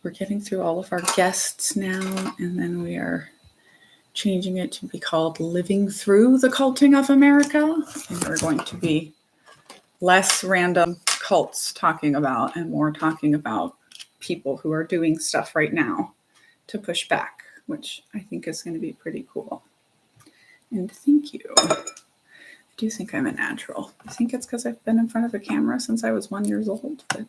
We're getting through all of our guests now, and then we are changing it to be called Living Through the Culting of America. And we're going to be less random cults talking about and more talking about people who are doing stuff right now to push back, which I think is going to be pretty cool. And thank you. I do think I'm a natural. I think it's because I've been in front of a camera since I was 1 year old. But...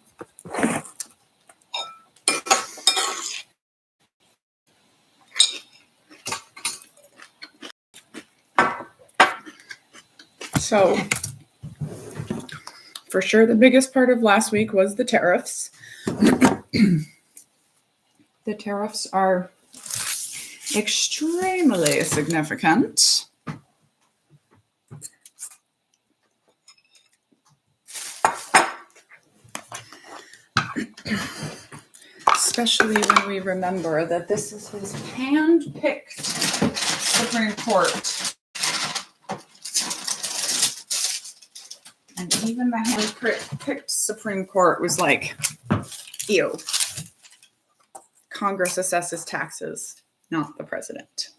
So, for sure, the biggest part of last week was the tariffs. The tariffs are extremely significant. Especially when we remember that this is his hand-picked Supreme Court. And even the hand-picked Supreme Court was like, ew. Congress assesses taxes, not the president.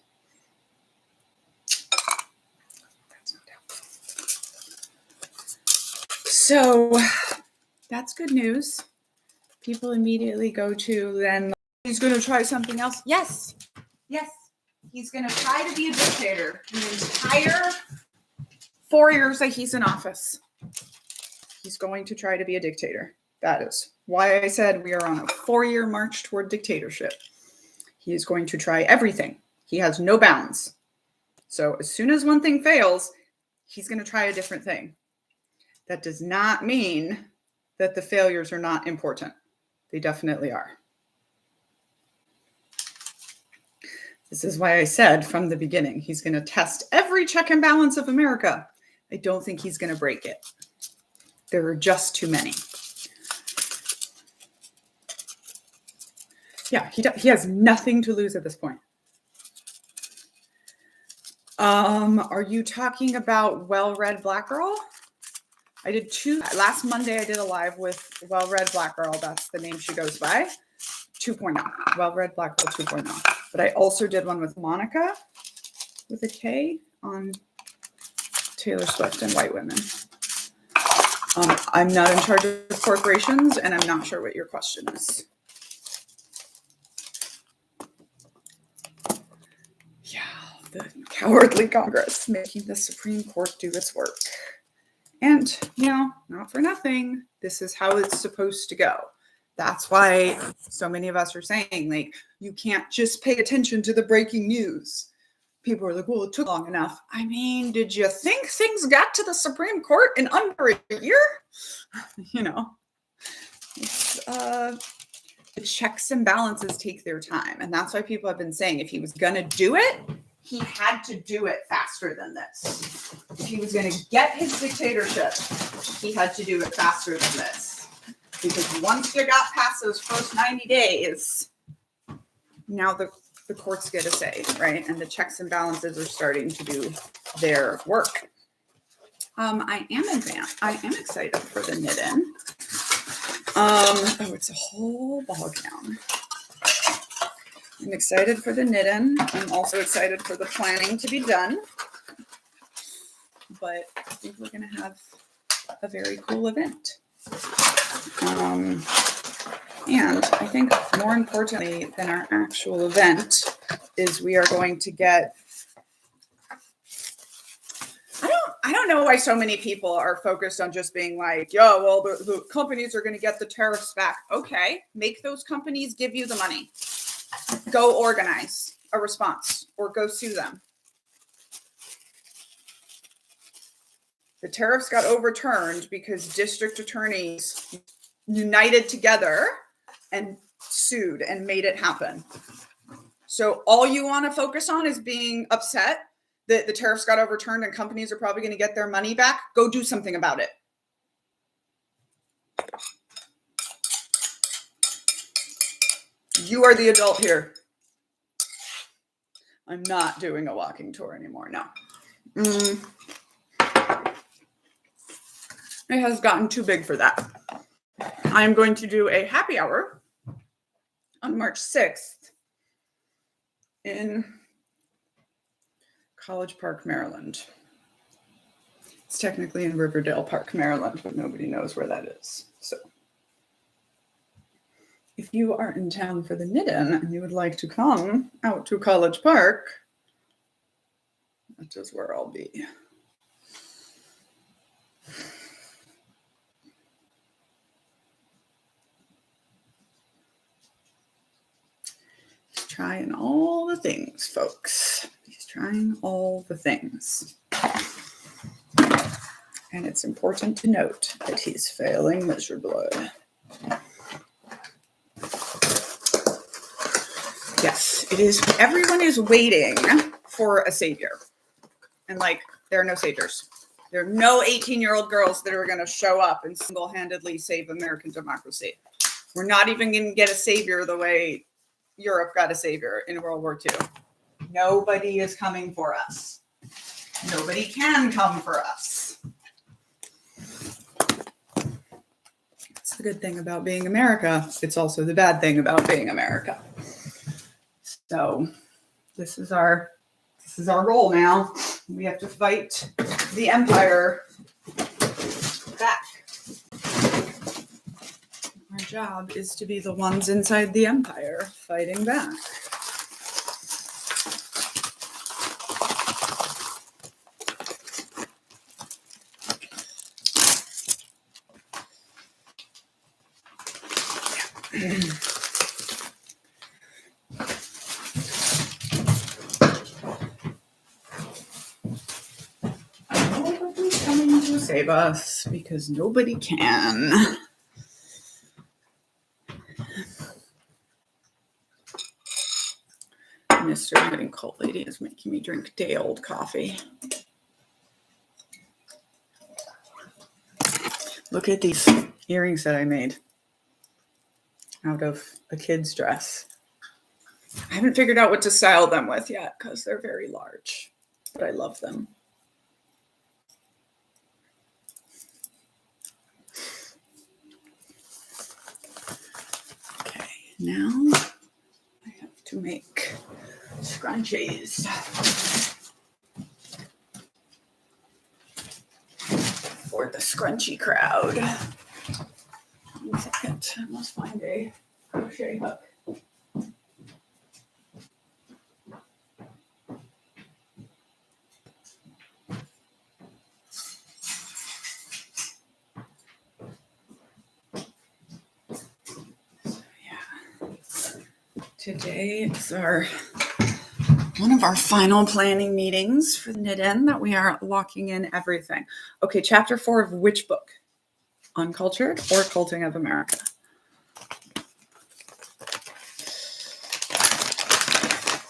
That's not helpful. So that's good news. People immediately go to then, he's going to try something else. Yes. He's going to try to be a dictator the entire 4 years that he's in office. He's going to try to be a dictator. That is why I said we are on a 4-year march toward dictatorship. He is going to try everything. He has no bounds. So as soon as one thing fails, he's going to try a different thing. That does not mean that the failures are not important. They definitely are. This is why I said from the beginning, he's going to test every check and balance of America. I don't think he's going to break it. There are just too many. Yeah, he has nothing to lose at this point. Are you talking about Well-Read Black Girl? I did last Monday I did a live with Well-Read Black Girl. That's the name she goes by. 2.0. Well-Read Black Girl 2.0. But I also did one with Monica with a K on Taylor Swift and white women. I'm not in charge of corporations, and I'm not sure what your question is. Yeah, the cowardly Congress making the Supreme Court do its work. And, not for nothing, this is how it's supposed to go. That's why so many of us are saying, you can't just pay attention to the breaking news. People are like, well, it took long enough. I mean, did you think things got to the Supreme Court in under a year? The checks and balances take their time. And that's why people have been saying if he was going to do it, he had to do it faster than this. If he was going to get his dictatorship, he had to do it faster than this. Because once you got past those first 90 days, now the courts get a say, right? And the checks and balances are starting to do their work. I am excited for the knit-in. It's a whole ball gown. I'm excited for the knit-in. I'm also excited for the planning to be done. But I think we're going to have a very cool event. And I think more importantly than our actual event is we are going to get, I don't know why so many people are focused on just being like, the companies are going to get the tariffs back. Okay, make those companies give you the money. Go organize a response or go sue them. The tariffs got overturned because district attorneys united together and sued and made it happen. So all you want to focus on is being upset that the tariffs got overturned and companies are probably going to get their money back. Go do something about it. You are the adult here. I'm not doing a walking tour anymore. No. It has gotten too big for that. I'm going to do a happy hour on March 6th in College Park, Maryland. It's technically in Riverdale Park, Maryland, but nobody knows where that is. So if you are in town for the knit-in and you would like to come out to College Park, that is where I'll be. He's trying all the things, folks. He's trying all the things. And it's important to note that he's failing miserably. Yes, it is. Everyone is waiting for a savior. And there are no saviors. There are no 18-year-old girls that are going to show up and single-handedly save American democracy. We're not even going to get a savior the way Europe got a savior in World War II. Nobody is coming for us. Nobody can come for us. That's the good thing about being America. It's also the bad thing about being America. So this is our goal now. We have to fight the empire back. Our job is to be the ones inside the empire fighting back. Nobody's coming to save us because nobody can. Mr. Knitting Cult Lady is making me drink day-old coffee. Look at these earrings that I made out of a kid's dress. I haven't figured out what to style them with yet because they're very large, but I love them. Okay, now I have to make scrunchies for the scrunchy crowd. 1 second, I must find a crochet hook. Today is one of our final planning meetings for the knit-in that we are locking in everything. Okay, chapter 4 of which book? Uncultured or Culting of America?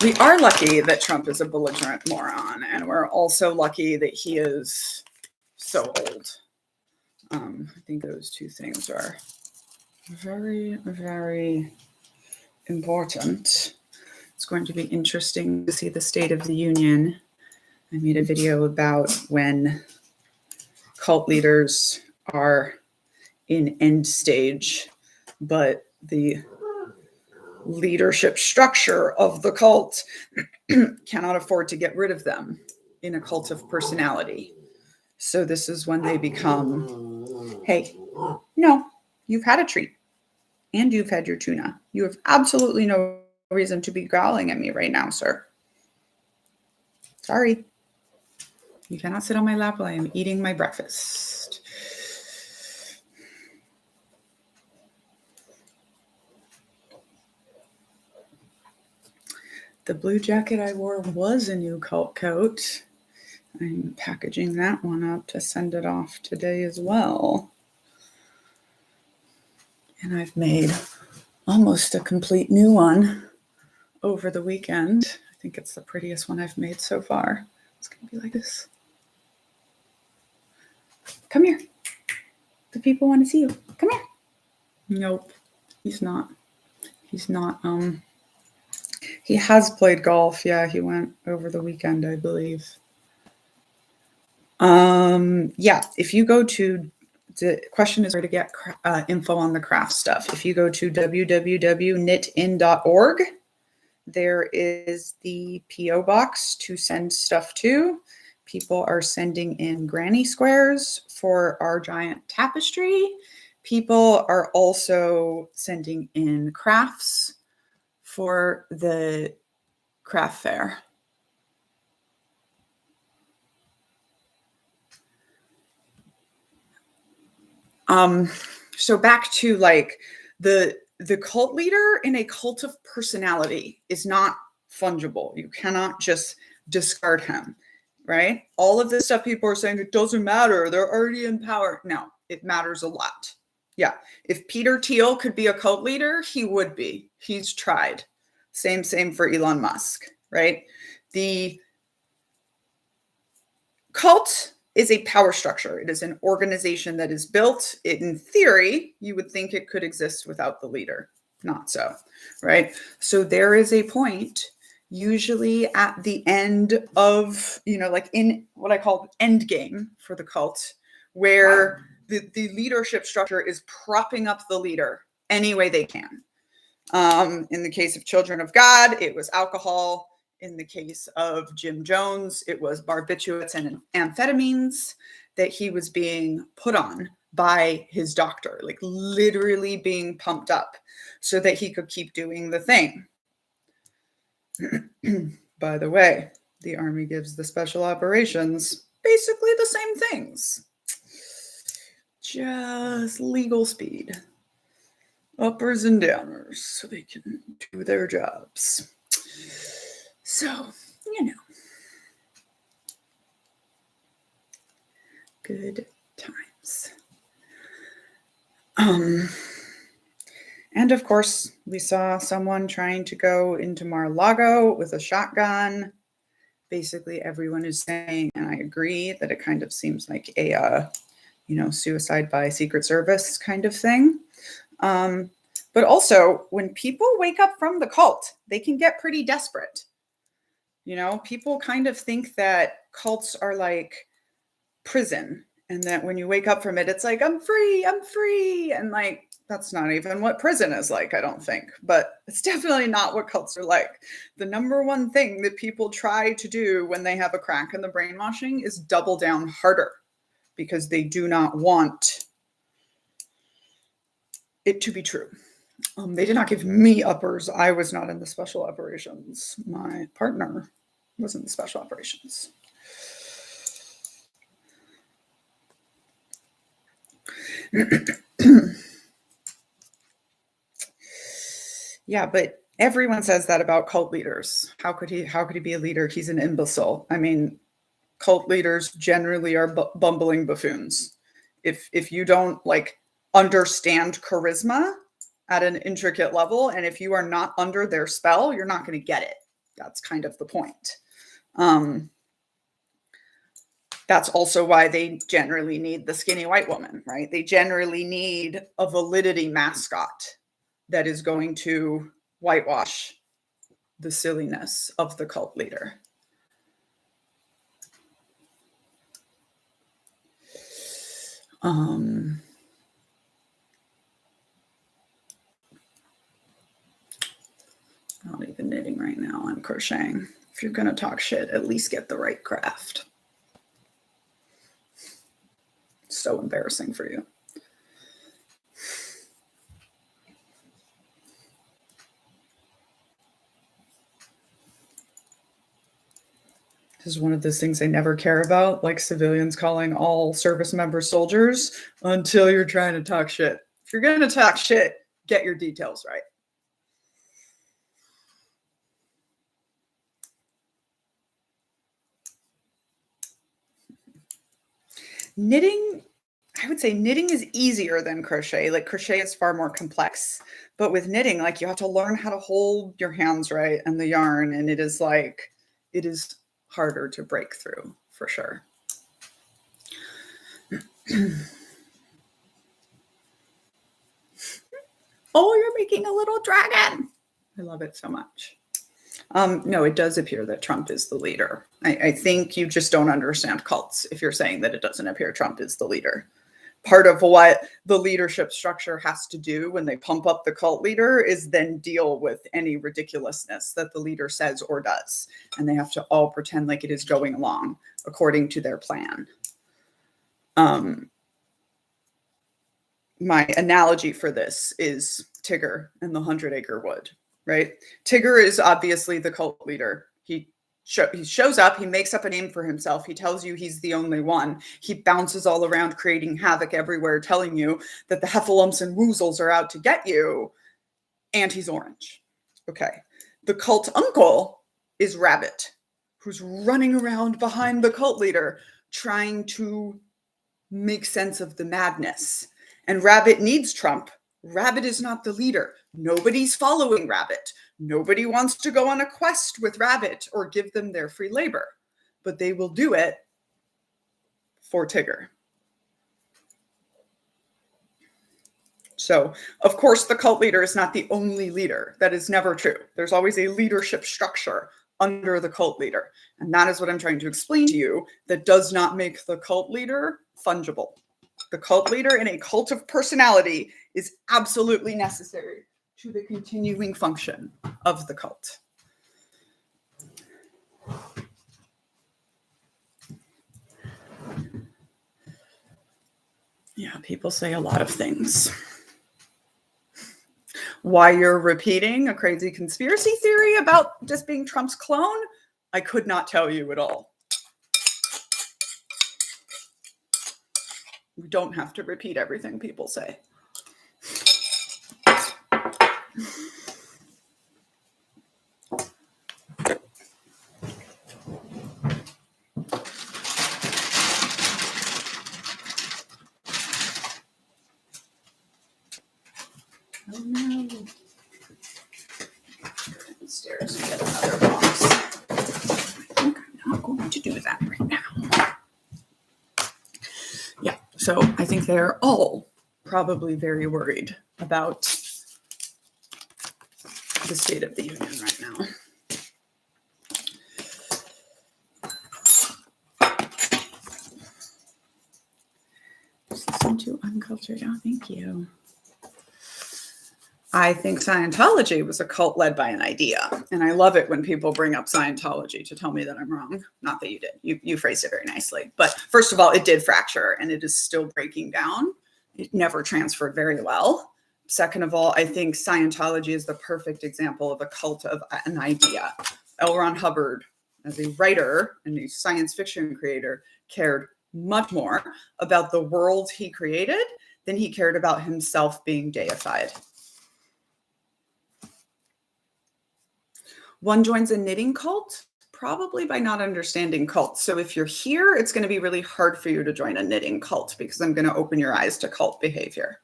We are lucky that Trump is a belligerent moron, and we're also lucky that he is so old. I think those two things are very, very important. It's going to be interesting to see the State of the Union. I made a video about when cult leaders are in end stage, but the leadership structure of the cult cannot afford to get rid of them in a cult of personality. So this is when they become, hey, no, you've had a treat and you've had your tuna. You have absolutely no reason to be growling at me right now, sir. Sorry. You cannot sit on my lap while I am eating my breakfast. The blue jacket I wore was a new cult coat. I'm packaging that one up to send it off today as well. And I've made almost a complete new one over the weekend. I think it's the prettiest one I've made so far. It's going to be like this. Come here. The people want to see you. Come here. Nope. He's not. He has played golf. Yeah, he went over the weekend, I believe. Yeah, if you go to The question is where to get info on the craft stuff. If you go to www.knitin.org, there is the P.O. box to send stuff to. People are sending in granny squares for our giant tapestry. People are also sending in crafts for the craft fair. So back to like the cult leader in a cult of personality is not fungible. You cannot just discard him, right? All of this stuff people are saying, it doesn't matter. They're already in power. No, it matters a lot. Yeah. If Peter Thiel could be a cult leader, he would be. He's tried. Same for Elon Musk, right? The cult is a power structure. It is an organization that is built. In theory, you would think it could exist without the leader. Not so, right? So there is a point, usually at the end of, like in what I call end game for the cult, where the leadership structure is propping up the leader any way they can. In the case of Children of God, it was alcohol. In the case of Jim Jones, it was barbiturates and amphetamines that he was being put on by his doctor, like literally being pumped up so that he could keep doing the thing. By the way, the Army gives the special operations basically the same things. Just legal speed. Uppers and downers so they can do their jobs. So, good times. And of course, we saw someone trying to go into Mar-a-Lago with a shotgun. Basically, everyone is saying, and I agree, that it kind of seems like a, suicide by Secret Service kind of thing. But also, when people wake up from the cult, they can get pretty desperate. People kind of think that cults are like prison, and that when you wake up from it, it's like, I'm free. And like, that's not even what prison is like, I don't think. But it's definitely not what cults are like. The number one thing that people try to do when they have a crack in the brainwashing is double down harder, because they do not want it to be true. They did not give me uppers. I was not in the special operations. My partner was in the special operations. Yeah, but everyone says that about cult leaders. How could he be a leader? He's an imbecile. I mean, cult leaders generally are bumbling buffoons. If you don't understand charisma at an intricate level, and if you are not under their spell, you're not going to get it. That's kind of the point. That's also why they generally need the skinny white woman, right? They generally need a validity mascot that is going to whitewash the silliness of the cult leader. Not even knitting right now, I'm crocheting. If you're going to talk shit, at least get the right craft. So embarrassing for you. This is one of those things I never care about, like civilians calling all service members soldiers until you're trying to talk shit. If you're going to talk shit, get your details right. Knitting, I would say knitting is easier than crochet. Like crochet is far more complex, but with knitting, you have to learn how to hold your hands right and the yarn. And it is harder to break through for sure. Oh, you're making a little dragon. I love it so much. No, it does appear that Trump is the leader. I think you just don't understand cults if you're saying that it doesn't appear Trump is the leader. part of what the leadership structure has to do when they pump up the cult leader is then deal with any ridiculousness that the leader says or does. And they have to all pretend like it is going along according to their plan. My analogy for this is Tigger and the 100-Acre Wood, right? Tigger is obviously the cult leader. He shows up, he makes up a name for himself. He tells you he's the only one. He bounces all around, creating havoc everywhere, telling you that the heffalumps and woozles are out to get you. And he's orange. Okay. The cult uncle is Rabbit, who's running around behind the cult leader, trying to make sense of the madness. And Rabbit needs Trump. Rabbit is not the leader. Nobody's following Rabbit. Nobody wants to go on a quest with Rabbit or give them their free labor. But they will do it for Tigger. So, of course, the cult leader is not the only leader. That is never true. There's always a leadership structure under the cult leader. And that is what I'm trying to explain to you. That does not make the cult leader fungible. The cult leader in a cult of personality is absolutely necessary to the continuing function of the cult. Yeah, people say a lot of things. Why you're repeating a crazy conspiracy theory about just being Trump's clone, I could not tell you at all. You don't have to repeat everything people say. Oh no. Downstairs and get another box. I think I'm not going to do that right now. Yeah, so I think they're all probably very worried about the state of the union right now. Just listen to Uncultured. Oh, thank you. I think Scientology was a cult led by an idea. And I love it when people bring up Scientology to tell me that I'm wrong. Not that you did. You phrased it very nicely. But first of all, it did fracture and it is still breaking down. It never transferred very well. Second of all, I think Scientology is the perfect example of a cult of an idea. L. Ron Hubbard, as a writer and a science fiction creator, cared much more about the world he created than he cared about himself being deified. One joins a knitting cult, probably by not understanding cults. So if you're here, it's going to be really hard for you to join a knitting cult because I'm going to open your eyes to cult behavior.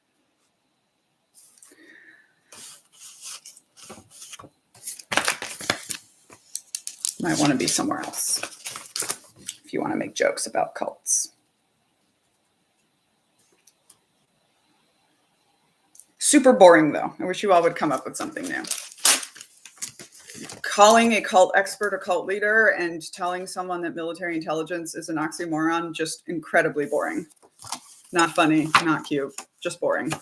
Might want to be somewhere else if you want to make jokes about cults. Super boring, though. I wish you all would come up with something new. Calling a cult expert a cult leader and telling someone that military intelligence is an oxymoron, just incredibly boring. Not funny, not cute, just boring.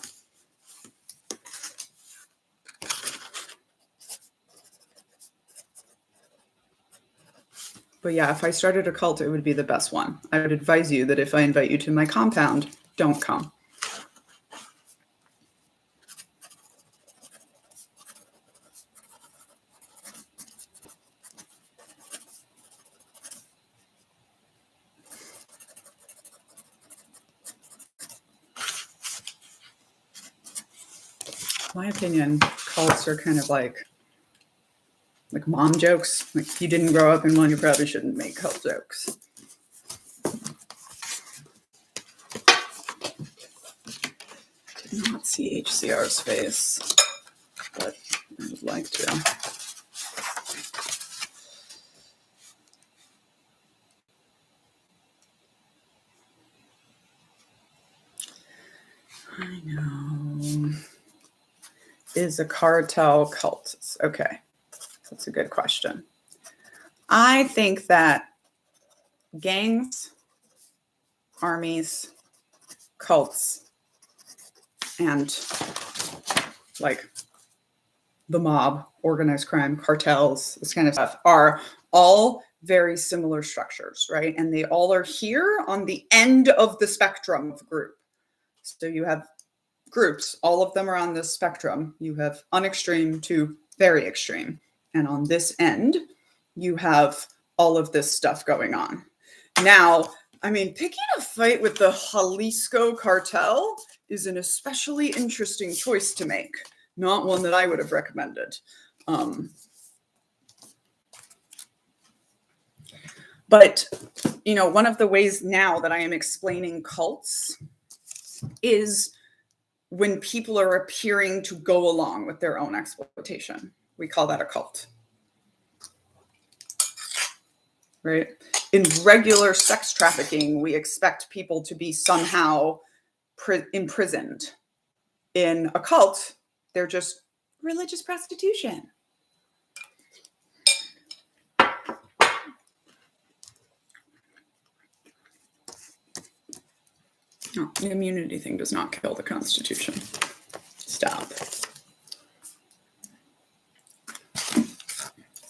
But yeah, if I started a cult, it would be the best one. I would advise you that if I invite you to my compound, don't come. In my opinion, cults are kind of like mom jokes. Like if you didn't grow up in one, you probably shouldn't make cult jokes. Did not see HCR's face, but I would like to. I know. Is a cartel cult? Okay, that's a good question. I think that gangs, armies, cults and like the mob, organized crime, cartels, this kind of stuff are all very similar structures, right? And they all are here on the end of the spectrum of group. So you have groups, all of them are on this spectrum. You have unextreme to very extreme. And on this end, you have all of this stuff going on. Now, I mean, picking a fight with the Jalisco cartel is an especially interesting choice to make. Not one that I would have recommended. But, you know, one of the ways now that I am explaining cults is when people are appearing to go along with their own exploitation. We call that a cult. Right? In regular sex trafficking, we expect people to be somehow imprisoned. In a cult, they're just religious prostitution. No, the immunity thing does not kill the Constitution. Stop.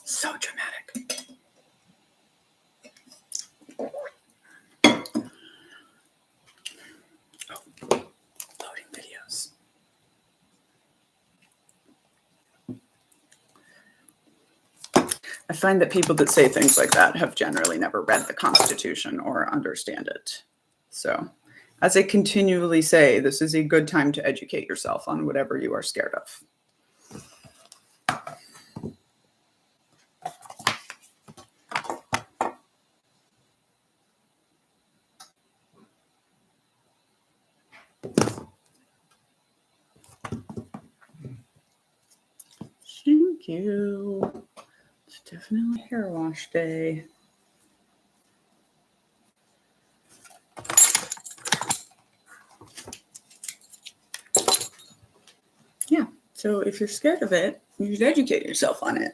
So dramatic. Oh, loading videos. I find that people that say things like that have generally never read the Constitution or understand it. So, as I continually say, this is a good time to educate yourself on whatever you are scared of. Thank you. It's definitely hair wash day. Yeah, so if you're scared of it, you should educate yourself on it.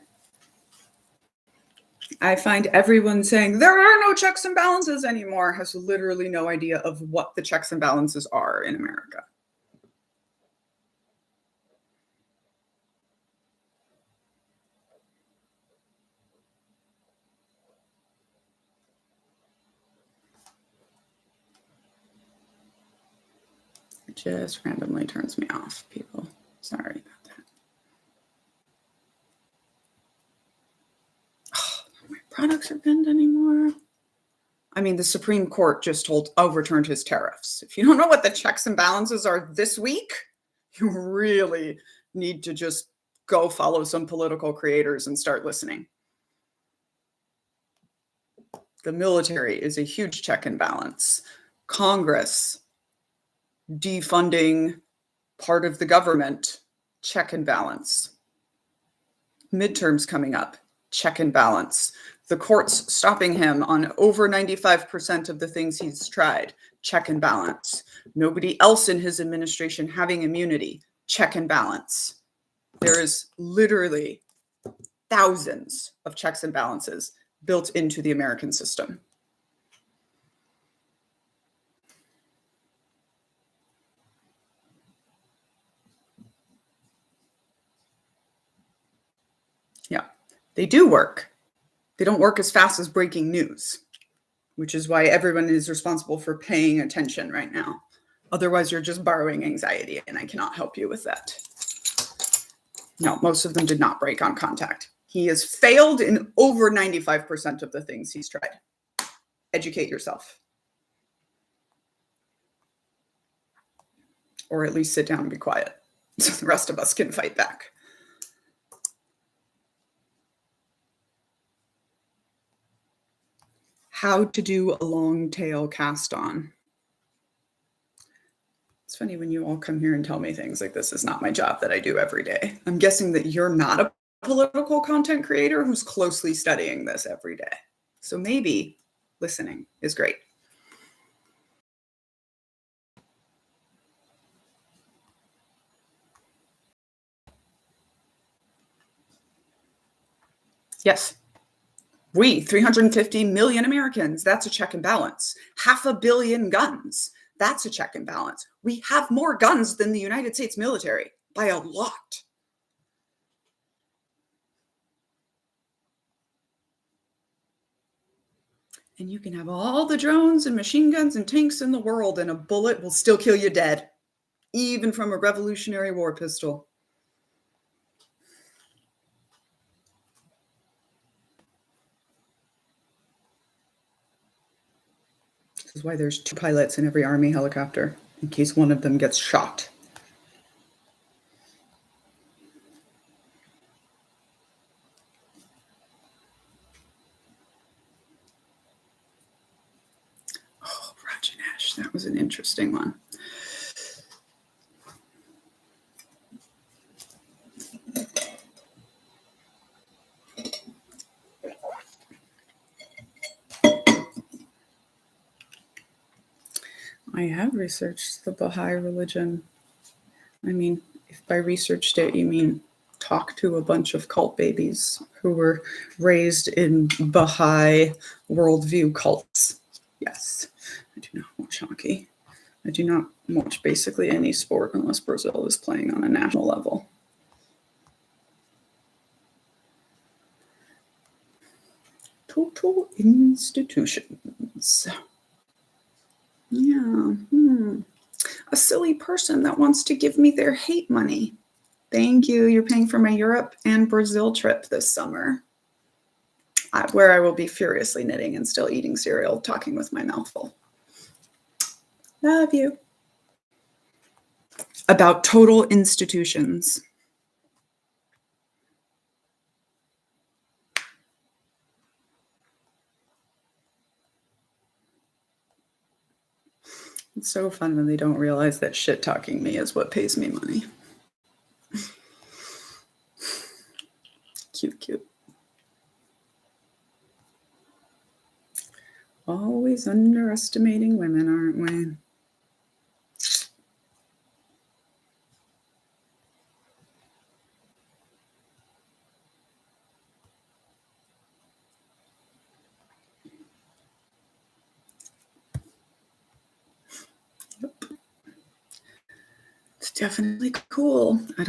I find everyone saying there are no checks and balances anymore has literally no idea of what the checks and balances are in America. It just randomly turns me off, people. Sorry about that. Oh, my products are banned anymore. I mean, the Supreme Court just overturned his tariffs. If you don't know what the checks and balances are this week, you really need to just go follow some political creators and start listening. The military is a huge check and balance. Congress defunding part of the government, check and balance. Midterms coming up, check and balance. The courts stopping him on over 95% of the things he's tried, check and balance. Nobody else in his administration having immunity, check and balance. There is literally thousands of checks and balances built into the American system. Yeah, they do work. They don't work as fast as breaking news, which is why everyone is responsible for paying attention right now. Otherwise, you're just borrowing anxiety, and I cannot help you with that. No, most of them did not break on contact. He has failed in over 95% of the things he's tried. Educate yourself. Or at least sit down and be quiet so the rest of us can fight back. How to do a long tail cast on. It's funny when you all come here and tell me things like this is not my job that I do every day. I'm guessing that you're not a political content creator who's closely studying this every day. So maybe listening is great. Yes. We, 350 million Americans, that's a check and balance. 500 million guns. That's a check and balance. We have more guns than the United States military by a lot. And you can have all the drones and machine guns and tanks in the world, and a bullet will still kill you dead, even from a Revolutionary War pistol. This is why there's 2 pilots in every Army helicopter, in case one of them gets shot. Oh, Rajanesh, that was an interesting one. I have researched the Bahai religion. I mean, if by researched it, you mean talk to a bunch of cult babies who were raised in Bahai worldview cults. Yes, I do not watch hockey. I do not watch basically any sport unless Brazil is playing on a national level. Total institutions. Yeah. A silly person that wants to give me their hate money. Thank you. You're paying for my Europe and Brazil trip this summer, where I will be furiously knitting and still eating cereal, talking with my mouth full. Love you. About total institutions. It's so fun when they don't realize that shit talking me is what pays me money. Cute. Always underestimating women, aren't we? It's definitely cool. I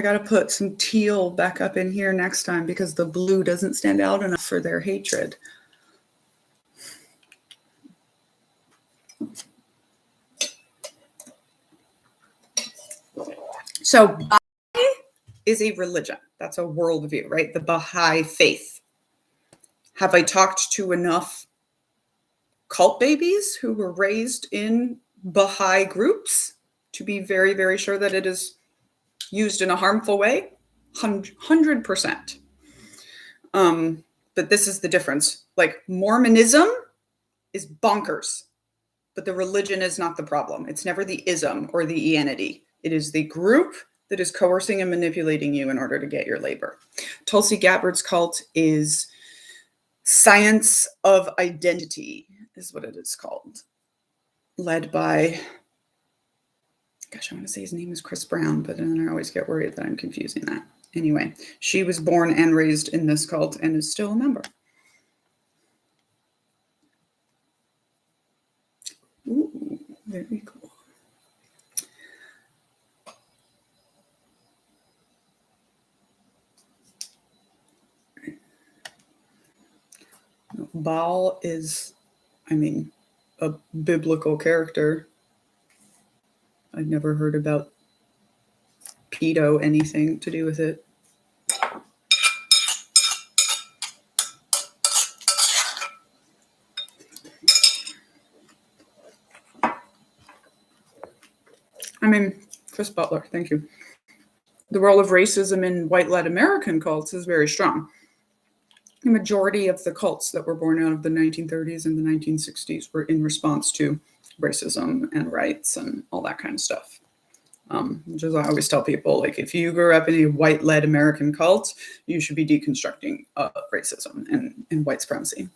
gotta put some teal back up in here next time because the blue doesn't stand out enough for their hatred. So Bahai is a religion. That's a worldview, right? The Bahai faith. Have I talked to enough cult babies who were raised in Bahai groups to be very, very sure that it is used in a harmful way? 100%. But this is the difference. Like Mormonism is bonkers, but the religion is not the problem. It's never the ism or the ianity. It is the group that is coercing and manipulating you in order to get your labor. Tulsi Gabbard's cult is Science of Identity, is what it is called. Led by, gosh, I want to say his name is Chris Brown, but then I always get worried that I'm confusing that. Anyway, she was born and raised in this cult and is still a member. Ooh, very cool. Baal is, a biblical character. I've never heard about pedo anything to do with it. Chris Butler, thank you. The role of racism in white-led American cults is very strong. The majority of the cults that were born out of the 1930s and the 1960s were in response to racism and rights and all that kind of stuff. Which is, I always tell people, like, if you grew up in a white-led American cult, you should be deconstructing racism and white supremacy.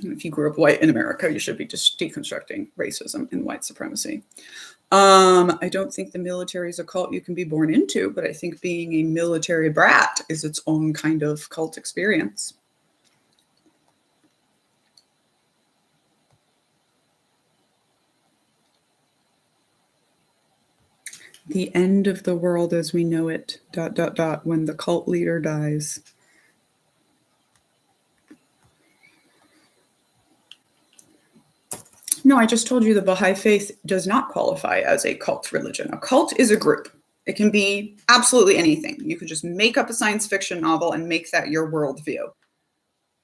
And if you grew up white in America, you should be just deconstructing racism and white supremacy. I don't think the military is a cult you can be born into, but I think being a military brat is its own kind of cult experience. The end of the world as we know it, ... when the cult leader dies. No, I just told you the Bahai faith does not qualify as a cult religion. A cult is a group. It can be absolutely anything. You could just make up a science fiction novel and make that your worldview.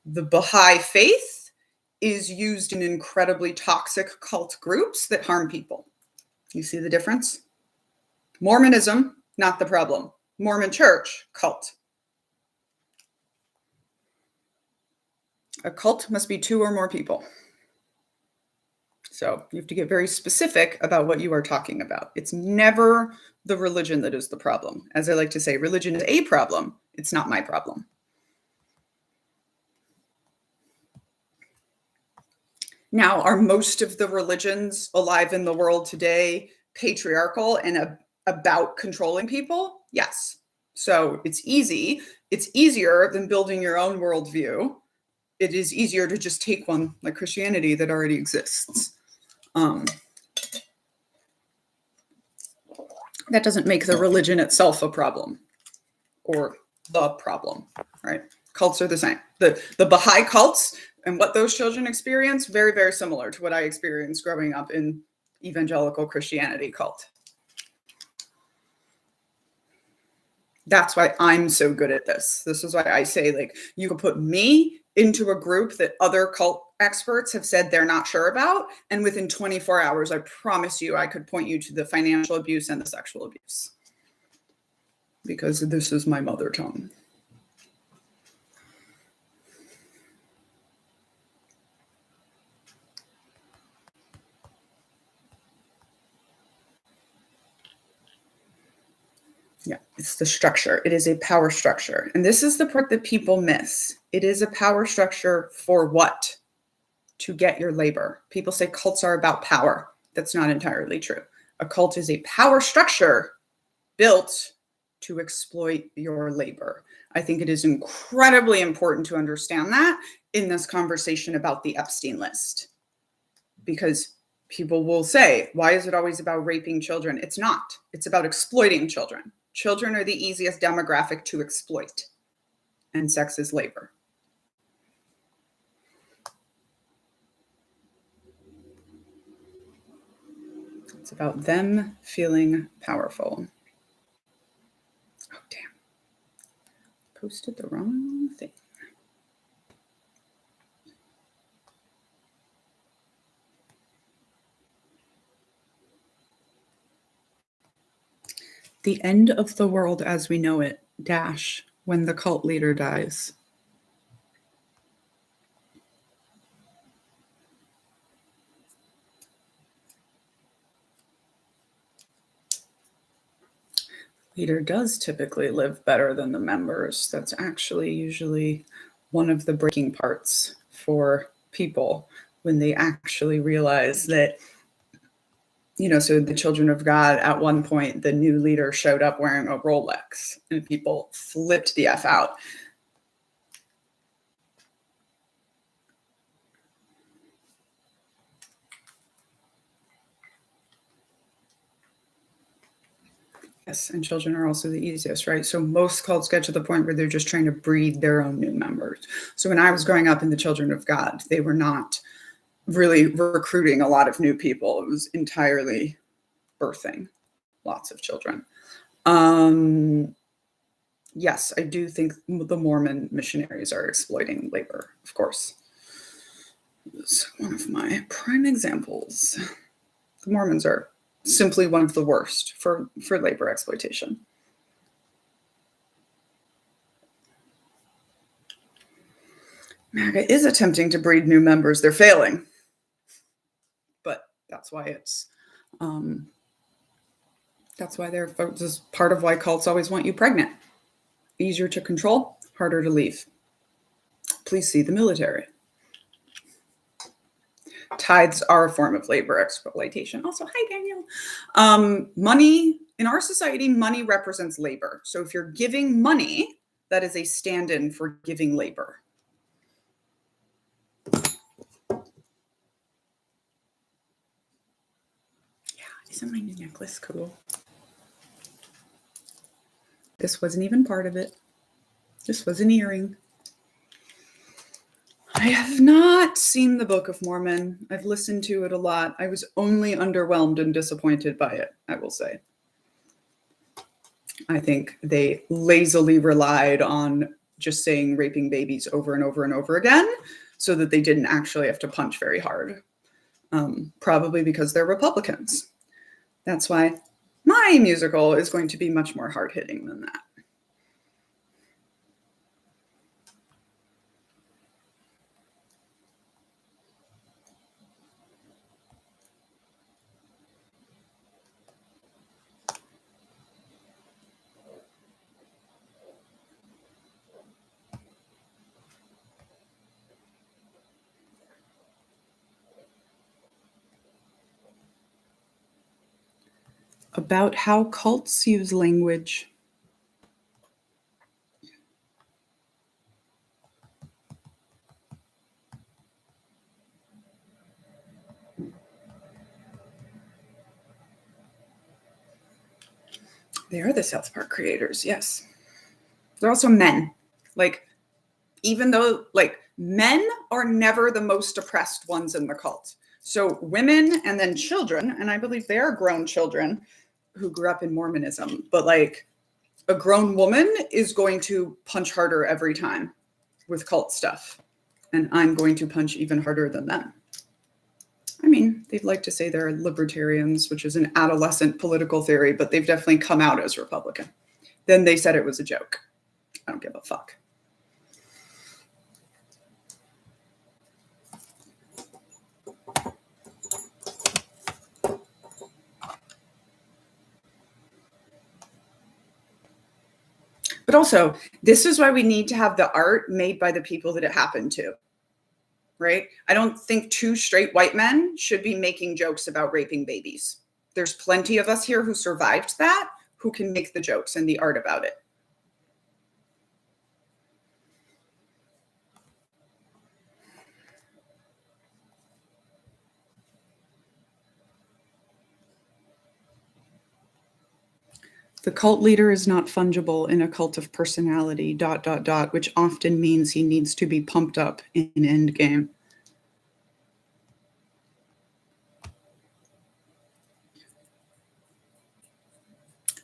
The Bahai faith is used in incredibly toxic cult groups that harm people. You see the difference? Mormonism, not the problem. Mormon church, cult. A cult must be 2 or more people. So you have to get very specific about what you are talking about. It's never the religion that is the problem. As I like to say, religion is a problem. It's not my problem. Now, are most of the religions alive in the world today patriarchal and about controlling people? Yes. So it's easy. It's easier than building your own worldview. It is easier to just take one like Christianity that already exists. That doesn't make the religion itself a problem or the problem, right? Cults are the same. The Bahai cults and what those children experience, very, very similar to what I experienced growing up in evangelical Christianity cult. That's why I'm so good at this. This is why I say, like, you can put me into a group that other cult experts have said they're not sure about, and within 24 hours, I promise you, I could point you to the financial abuse and the sexual abuse. Because this is my mother tongue. Yeah, it's the structure. It is a power structure. And this is the part that people miss. It is a power structure for what? To get your labor. People say cults are about power. That's not entirely true. A cult is a power structure built to exploit your labor. I think it is incredibly important to understand that in this conversation about the Epstein list. Because people will say, why is it always about raping children? It's not. It's about exploiting children. Children are the easiest demographic to exploit, and sex is labor. It's about them feeling powerful. Oh, damn. Posted the wrong thing. The end of the world as we know it, when the cult leader dies. Leader does typically live better than the members. That's actually usually one of the breaking parts for people when they actually realize that, so the children of God, at one point, the new leader showed up wearing a Rolex and people flipped the F out. Yes, and children are also the easiest, right? So most cults get to the point where they're just trying to breed their own new members. So when I was growing up in the Children of God, they were not really recruiting a lot of new people. It was entirely birthing lots of children. Yes, I do think the Mormon missionaries are exploiting labor, of course. It's one of my prime examples. The Mormons are simply one of the worst for labor exploitation. MAGA is attempting to breed new members. They're failing. But that's why this is part of why cults always want you pregnant. Easier to control, harder to leave. Please see the military. Tithes are a form of labor exploitation. Also, hi, Daniel. Money, in our society, money represents labor. So if you're giving money, that is a stand-in for giving labor. Yeah, isn't my new necklace cool? This wasn't even part of it. This was an earring. I have not seen the Book of Mormon. I've listened to it a lot. I was only underwhelmed and disappointed by it, I will say. I think they lazily relied on just saying raping babies over and over and over again so that they didn't actually have to punch very hard. Probably because they're Republicans. That's why my musical is going to be much more hard-hitting than that. About how cults use language. They are the South Park creators, yes. They're also men. Like, even though, like, men are never the most oppressed ones in the cult. So women and then children, and I believe they are grown children who grew up in Mormonism, but like a grown woman is going to punch harder every time with cult stuff. And I'm going to punch even harder than them. I mean, they'd like to say they're libertarians, which is an adolescent political theory, but they've definitely come out as Republican. Then they said it was a joke. I don't give a fuck. But also, this is why we need to have the art made by the people that it happened to, right? I don't think two straight white men should be making jokes about raping babies. There's plenty of us here who survived that, who can make the jokes and the art about it. The cult leader is not fungible in a cult of personality, ... which often means he needs to be pumped up in endgame.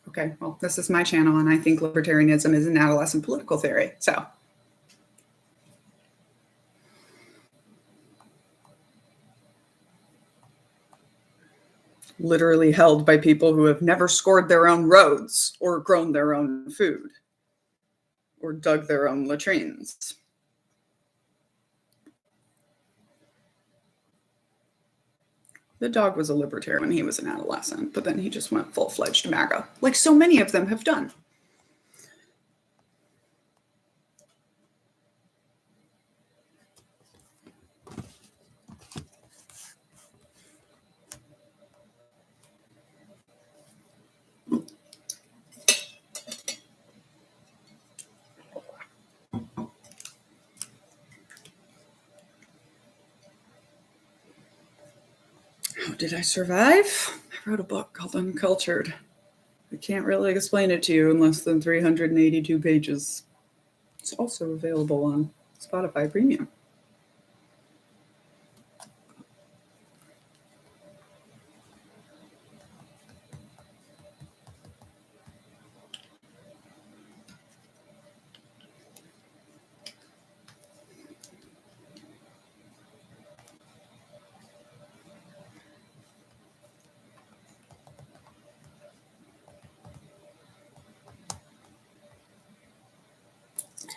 Okay, well, this is my channel, and I think libertarianism is an adolescent political theory, so. Literally held by people who have never scored their own roads or grown their own food or dug their own latrines. The dog was a libertarian when he was an adolescent, but then he just went full-fledged MAGA, like so many of them have done. How did I survive? I wrote a book called Uncultured. I can't really explain it to you in less than 382 pages. It's also available on Spotify Premium.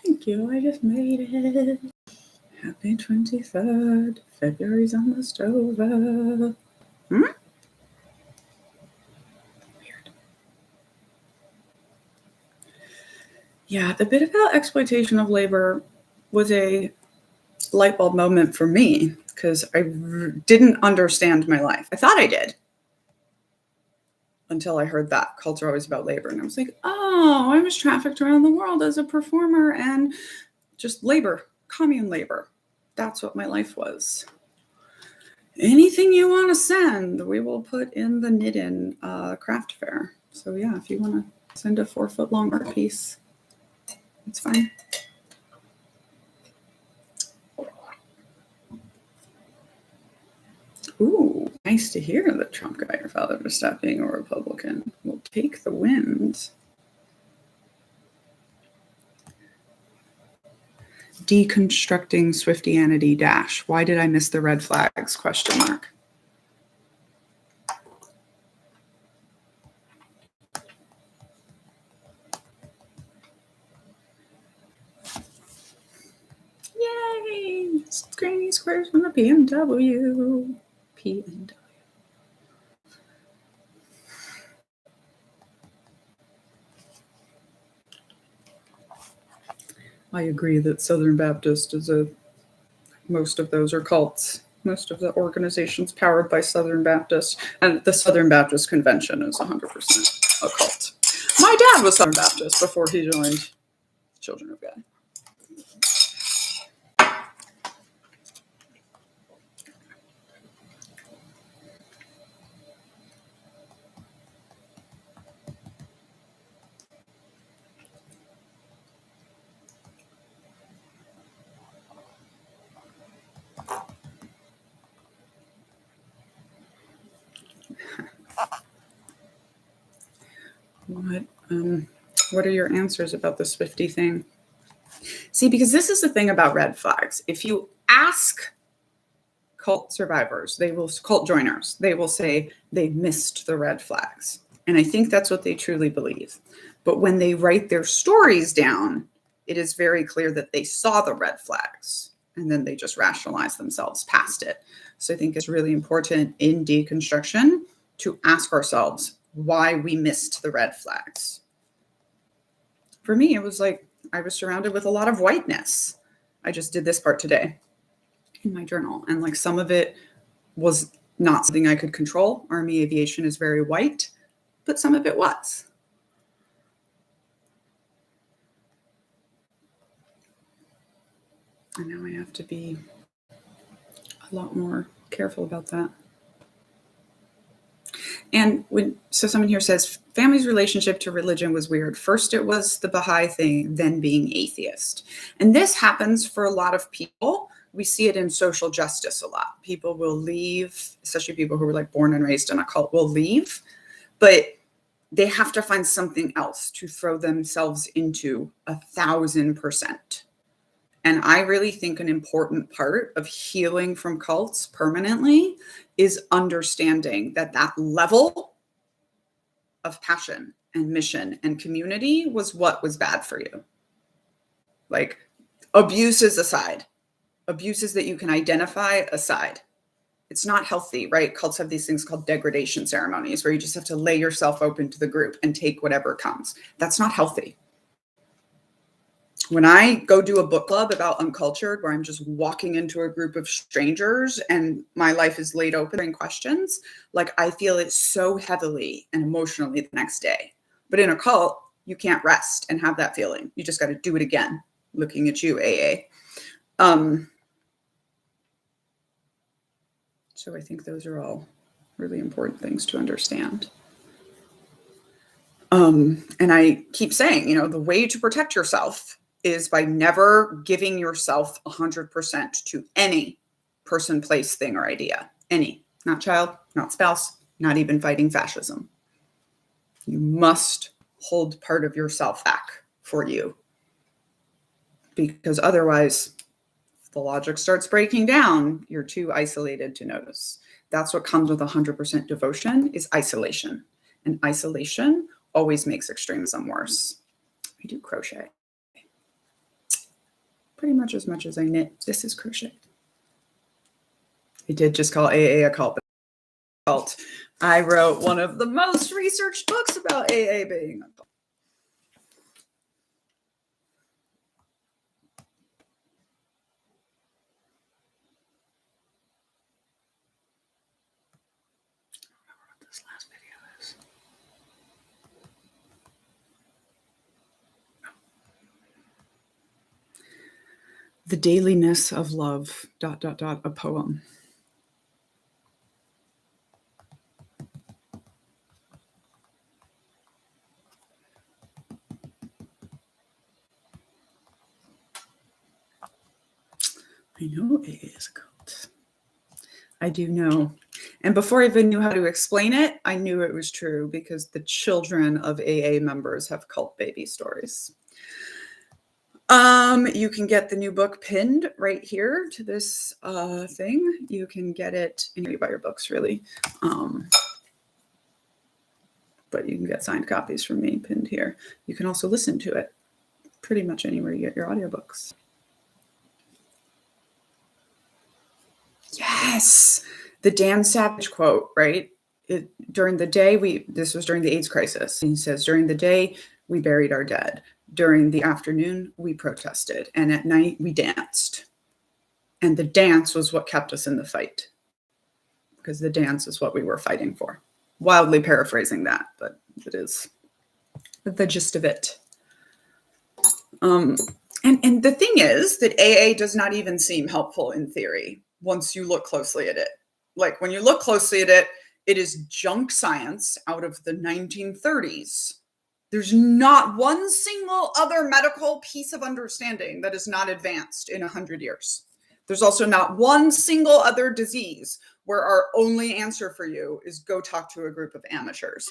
Thank you, I just made it. Happy 23rd. February's almost over. Weird. Yeah, the bit about exploitation of labor was a light bulb moment for me because I didn't understand my life. I thought I did until I heard that cults are always about labor. And I was like, oh, I was trafficked around the world as a performer and just labor, commune labor. That's what my life was. Anything you want to send, we will put in the knit-in craft fair. So yeah, if you want to Send a 4-foot long art piece. It's fine. Ooh, nice to hear that Trump got your father to stop being a Republican. We'll take the wins. Deconstructing Swiftianity dash. Why did I miss the red flags? Question mark. Yay! Granny squares from the BMW. BMW. I agree that Southern Baptist is most of those are cults. Most of the organizations powered by Southern Baptist, and the Southern Baptist Convention is 100% a cult. My dad was Southern Baptist before he joined Children of God. What are your answers about the Swiftie thing? See, because this is the thing about red flags. If you ask cult survivors, cult joiners, they will say they missed the red flags. And I think that's what they truly believe. But when they write their stories down, it is very clear that they saw the red flags and then they just rationalize themselves past it. So I think it's really important in deconstruction to ask ourselves why we missed the red flags. For me, it was like I was surrounded with a lot of whiteness. I just did this part today in my journal. And like some of it was not something I could control. Army aviation is very white, but some of it was. And now I have to be a lot more careful about that. And so someone here says, family's relationship to religion was weird. First, it was the Bahai thing, then being atheist. And this happens for a lot of people. We see it in social justice a lot. People will leave, especially people who were like born and raised in a cult will leave, but they have to find something else to throw themselves into 1,000%. And I really think an important part of healing from cults permanently is understanding that that level of passion and mission and community was what was bad for you. Like abuses aside, abuses that you can identify aside. It's not healthy, right? Cults have these things called degradation ceremonies where you just have to lay yourself open to the group and take whatever comes. That's not healthy. When I go do a book club about Uncultured, where I'm just walking into a group of strangers and my life is laid open and questions, like I feel it so heavily and emotionally the next day. But in a cult, you can't rest and have that feeling. You just got to do it again. Looking at you, AA. So I think those are all really important things to understand. And I keep saying, the way to protect yourself is by never giving yourself 100% to any person, place, thing, or idea. Any. Not child, not spouse, not even fighting fascism. You must hold part of yourself back for you. Because otherwise, if the logic starts breaking down, you're too isolated to notice. That's what comes with 100% devotion is isolation. And isolation always makes extremism worse. I do crochet. Pretty much as I knit. This is crochet. I did just call AA a cult. I wrote one of the most researched books about AA being a cult. I don't remember what this last video is. The Dailiness of Love, ... a poem. I know AA is a cult. I do know. And before I even knew how to explain it, I knew it was true because the children of AA members have cult baby stories. You can get the new book pinned right here to this thing. You can get it anywhere you buy your books, really. But you can get signed copies from me pinned here. You can also listen to it pretty much anywhere you get your audiobooks. Yes, the Dan Savage quote, right? During the day, this was during the AIDS crisis. He says, during the day, we buried our dead. During the afternoon, we protested. And at night, we danced. And the dance was what kept us in the fight. Because the dance is what we were fighting for. Wildly paraphrasing that, but it is the gist of it. And the thing is that AA does not even seem helpful in theory once you look closely at it. Like when you look closely at it, it is junk science out of the 1930s. There's not one single other medical piece of understanding that is not advanced in 100 years. There's also not one single other disease where our only answer for you is go talk to a group of amateurs.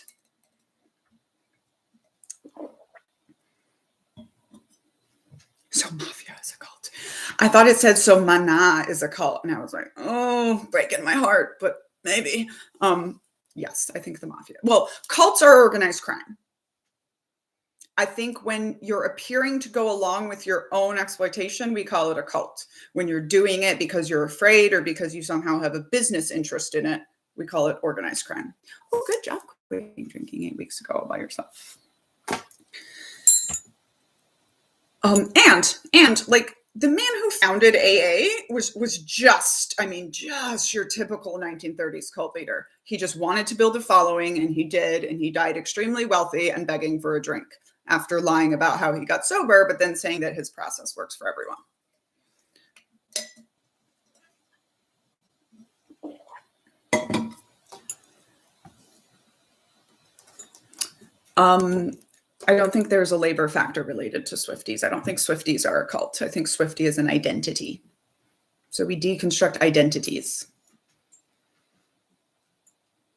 So mafia is a cult. I thought it said so mana is a cult. And I was like, oh, breaking my heart, but maybe. Yes, I think the mafia. Well, cults are organized crime. I think when you're appearing to go along with your own exploitation, we call it a cult. When you're doing it because you're afraid or because you somehow have a business interest in it, we call it organized crime. Oh, good job quitting drinking 8 weeks ago all by yourself. And like the man who founded AA was just your typical 1930s cult leader. He just wanted to build a following, and he did, and he died extremely wealthy and begging for a drink after lying about how he got sober, but then saying that his process works for everyone. I don't think there's a labor factor related to Swifties. I don't think Swifties are a cult. I think Swiftie is an identity. So we deconstruct identities.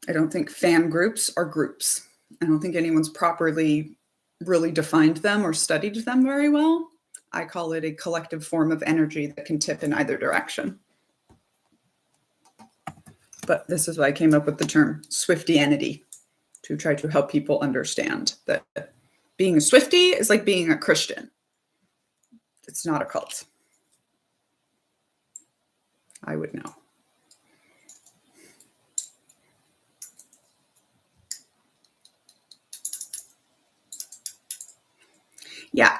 I don't think fan groups are groups. I don't think anyone's properly really defined them or studied them very well. I call it a collective form of energy that can tip in either direction. But this is why I came up with the term Swiftianity, to try to help people understand that being a Swiftie is like being a Christian. It's not a cult. I would know. Yeah,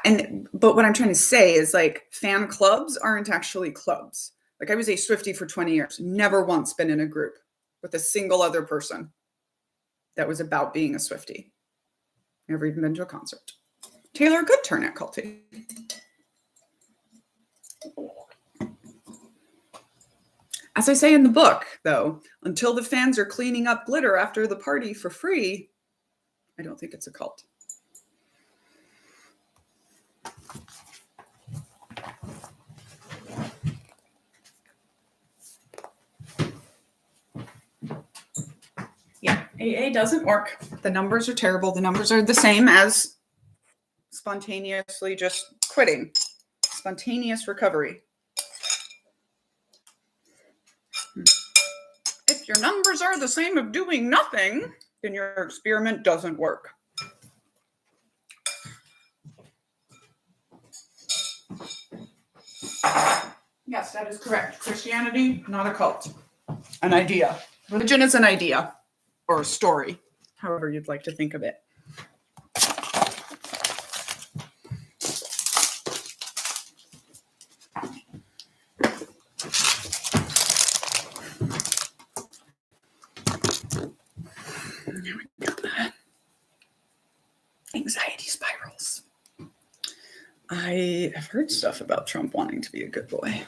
but what I'm trying to say is like fan clubs aren't actually clubs. Like I was a Swiftie for 20 years, never once been in a group with a single other person that was about being a Swiftie. Never even been to a concert. Taylor, good turn at culty. As I say in the book, though, until the fans are cleaning up glitter after the party for free, I don't think it's a cult. Yeah, AA doesn't work. The numbers are terrible. The numbers are the same as spontaneously just quitting. Spontaneous recovery. If your numbers are the same of doing nothing, then your experiment doesn't work. Yes, that is correct. Christianity, not a cult. An idea. Religion is an idea or a story, however you'd like to think of it. Anxiety spirals. I have heard stuff about Trump wanting to be a good boy.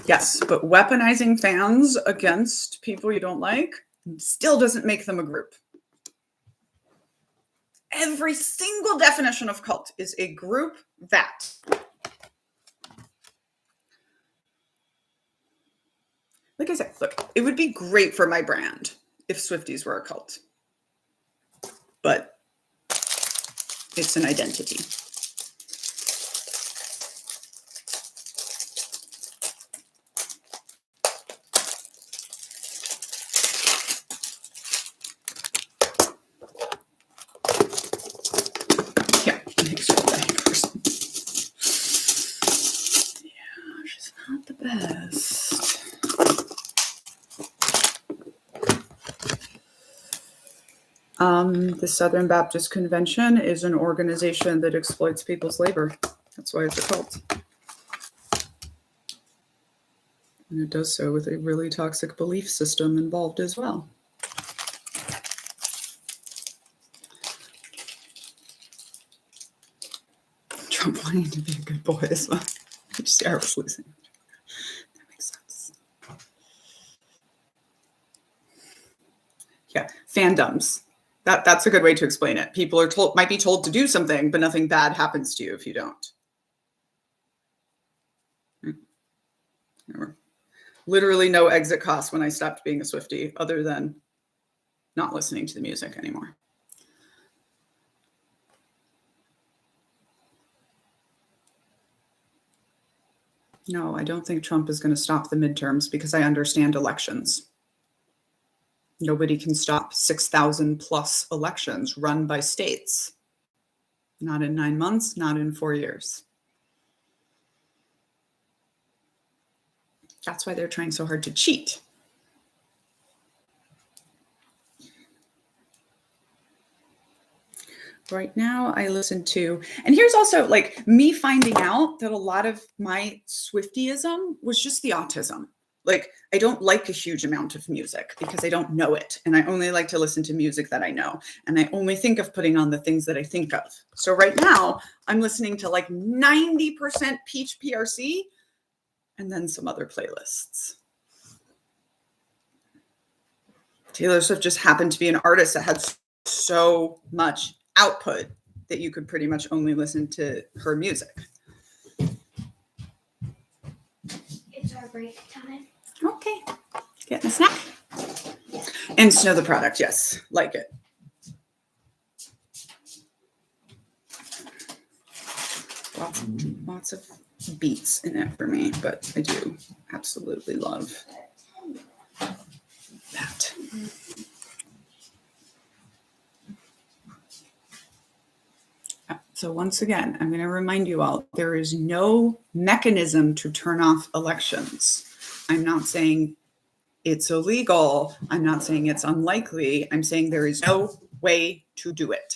Yes, but weaponizing fans against people you don't like still doesn't make them a group. every single definition of cult is a group that like I said, look, it would be great for my brand if Swifties were a cult, but it's an identity. Yeah, thanks for that person. Yeah, she's not the best. The Southern Baptist Convention is an organization that exploits people's labor. That's why it's a cult. And it does so with a really toxic belief system involved as well. Trump wanting to be a good boy as well. Which I was losing. That makes sense. Yeah, fandoms. That's a good way to explain it. People are might be told to do something, but nothing bad happens to you if you don't. Literally no exit cost when I stopped being a Swiftie, other than not listening to the music anymore. No, I don't think Trump is going to stop the midterms because I understand elections. Nobody can stop 6,000 plus elections run by states. Not in 9 months, not in 4 years. That's why they're trying so hard to cheat. Right now, I listen to, and here's also like me finding out that a lot of my Swiftyism was just the autism. Like, I don't like a huge amount of music because I don't know it. And I only like to listen to music that I know. And I only think of putting on the things that I think of. So right now, I'm listening to like 90% Peach PRC and then some other playlists. Taylor Swift just happened to be an artist that had so much output that you could pretty much only listen to her music. It's our break time. Okay. Getting a snack? And Snow the product, yes. Like it. Lots of beats in it for me, but I do absolutely love that. So once again, I'm going to remind you all, there is no mechanism to turn off elections. I'm not saying it's illegal. I'm not saying it's unlikely. I'm saying there is no way to do it.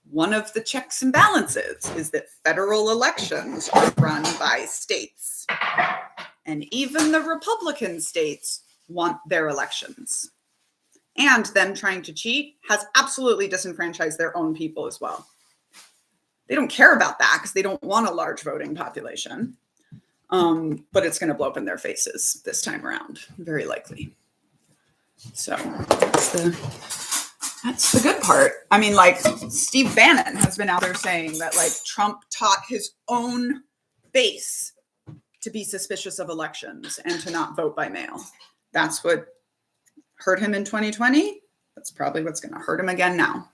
One of the checks and balances is that federal elections are run by states. And even the Republican states want their elections. And them trying to cheat has absolutely disenfranchised their own people as well. They don't care about that because they don't want a large voting population. But it's going to blow up in their faces this time around, very likely. So that's the good part. I mean, like, Steve Bannon has been out there saying that, like, Trump taught his own base to be suspicious of elections and to not vote by mail. That's what hurt him in 2020. That's probably what's going to hurt him again now.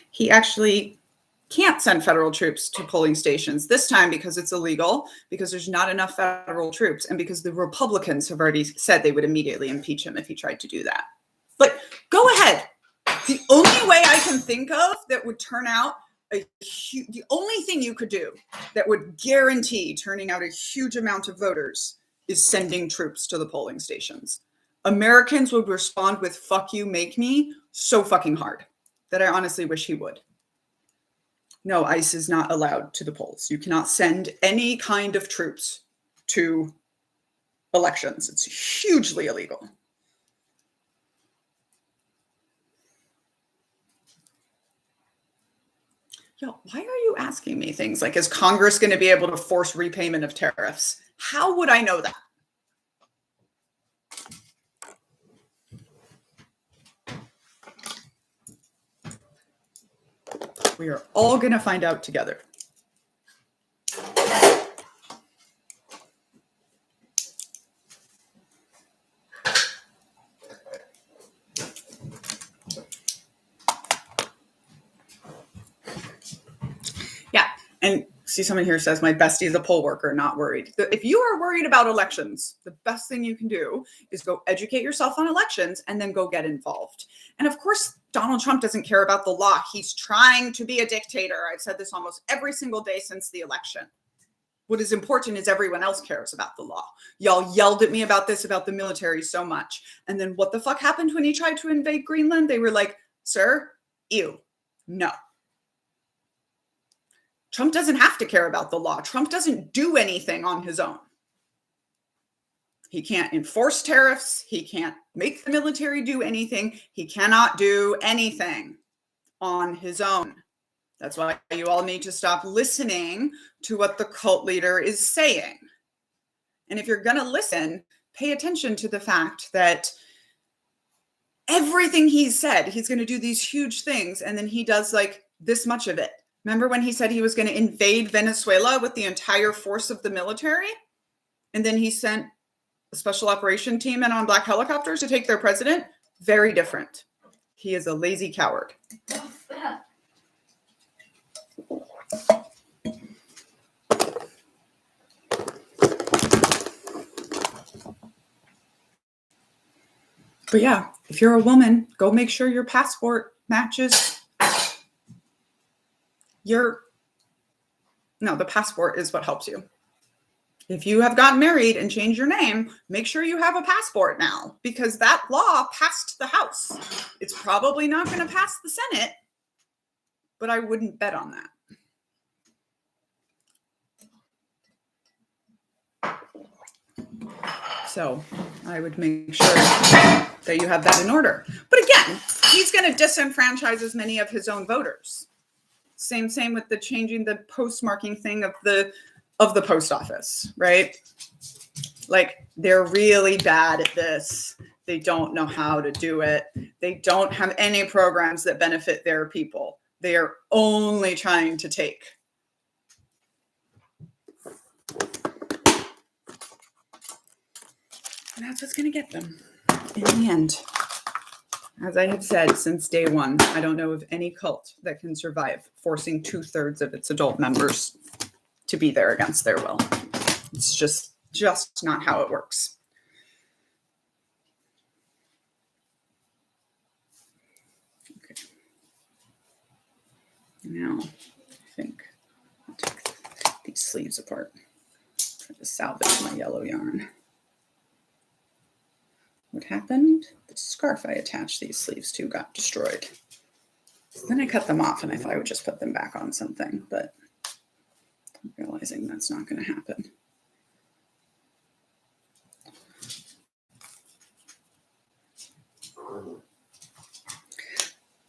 He actually can't send federal troops to polling stations this time because it's illegal, because there's not enough federal troops, and because the Republicans have already said they would immediately impeach him if he tried to do that. But go ahead. The only way I can think of that would turn out the only thing you could do that would guarantee turning out a huge amount of voters is sending troops to the polling stations. Americans would respond with "fuck you, make me" so fucking hard that I honestly wish he would. No, ICE is not allowed to the polls. You cannot send any kind of troops to elections. It's hugely illegal. Yo, why are you asking me things like, is Congress going to be able to force repayment of tariffs? How would I know that? We are all going to find out together. Yeah. And see, someone here says, my bestie is a poll worker, not worried. If you are worried about elections, the best thing you can do is go educate yourself on elections and then go get involved. And of course, Donald Trump doesn't care about the law. He's trying to be a dictator. I've said this almost every single day since the election. What is important is everyone else cares about the law. Y'all yelled at me about this, about the military so much. And then what the fuck happened when he tried to invade Greenland? They were like, sir, ew, no. Trump doesn't have to care about the law. Trump doesn't do anything on his own. He can't enforce tariffs. He can't make the military do anything. He cannot do anything on his own. That's why you all need to stop listening to what the cult leader is saying. And if you're going to listen, pay attention to the fact that everything he said, he's going to do these huge things, and then he does like this much of it. Remember when he said he was going to invade Venezuela with the entire force of the military? And then he sent a special operation team in on black helicopters to take their president? Very different. He is a lazy coward. But yeah, if you're a woman, go make sure your passport matches the passport is what helps you. If you have gotten married and changed your name, make sure you have a passport now, because that law passed the House. It's probably not going to pass the Senate, but I wouldn't bet on that. So I would make sure that you have that in order. But again, he's going to disenfranchise as many of his own voters. Same with the changing the postmarking thing of the post office, right? Like, they're really bad at this. They don't know how to do it. They don't have any programs that benefit their people. They are only trying to take. And that's what's going to get them in the end. As I have said since day one, I don't know of any cult that can survive forcing 2/3 of its adult members to be there against their will. It's just not how it works. Okay. Now, I think I'll take these sleeves apart. Try to salvage my yellow yarn. What happened? The scarf I attached these sleeves to got destroyed. So then I cut them off and I thought I would just put them back on something, but I'm realizing that's not going to happen.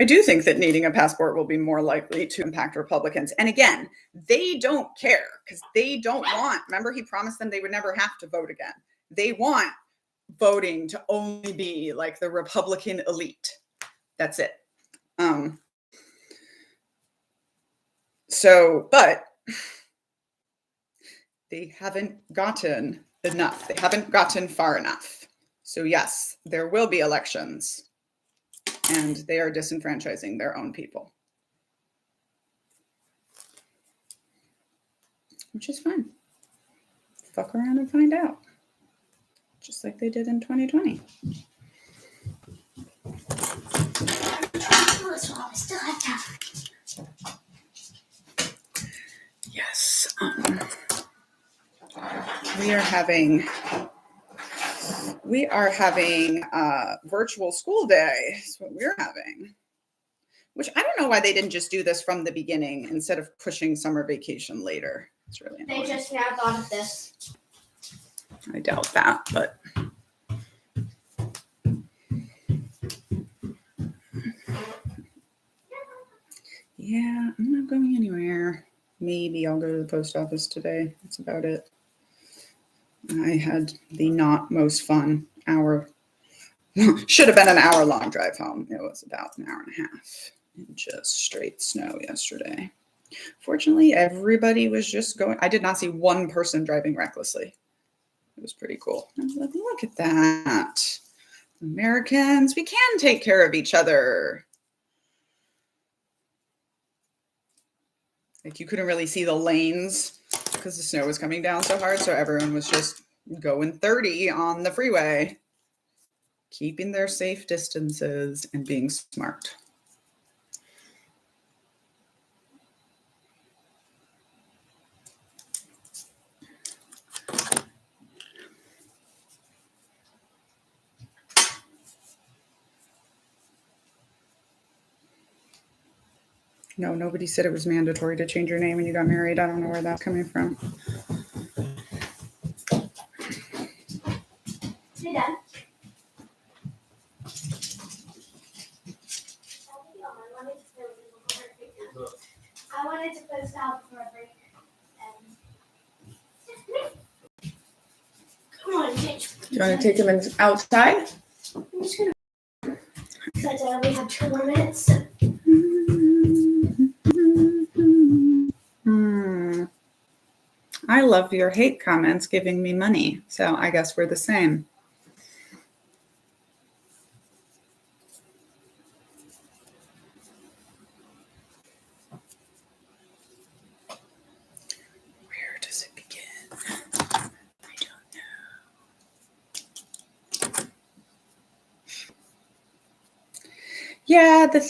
I do think that needing a passport will be more likely to impact Republicans. And again, they don't care because they don't want, remember he promised them they would never have to vote again. They want voting to only be like the Republican elite. That's it. But they haven't gotten enough. They haven't gotten far enough. So yes, there will be elections, and they are disenfranchising their own people, which is fine. Fuck around and find out. Just like they did in 2020. Still have time. Yes. We are having virtual school day. That's what we're having. Which I don't know why they didn't just do this from the beginning instead of pushing summer vacation later. It's really annoying. They just now thought of this. I doubt that, but Yeah, I'm not going anywhere. Maybe I'll go to the post office today. That's about it. I had the not most fun hour. Should have been an hour-long drive home. It was about an hour and a half in just straight snow yesterday. Fortunately, everybody was just going. I did not see one person driving recklessly. It was pretty cool. I was like, look at that. Americans, we can take care of each other. Like you couldn't really see the lanes because the snow was coming down so hard. So everyone was just going 30 on the freeway, keeping their safe distances and being smart. No, nobody said it was mandatory to change your name when you got married. I don't know where that's coming from. You're done. I wanted to post out for a break. Come on, bitch. Do you want to take them outside? I'm just gonna. Because we have 2 more minutes. I love your hate comments giving me money. So I guess we're the same. Where does it begin? I don't know. Yeah, the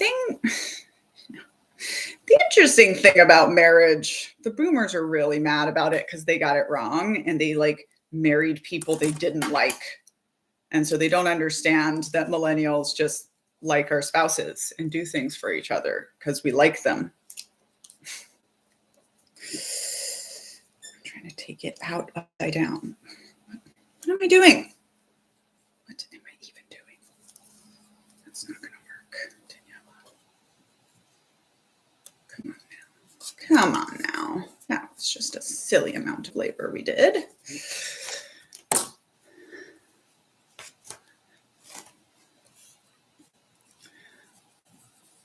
interesting thing about marriage, the boomers are really mad about it because they got it wrong and they like married people they didn't like. And so they don't understand that millennials just like our spouses and do things for each other because we like them. I'm trying to take it out upside down. What am I doing? What am I even doing? That's not going to work. Daniela. Come on now. That was just a silly amount of labor we did.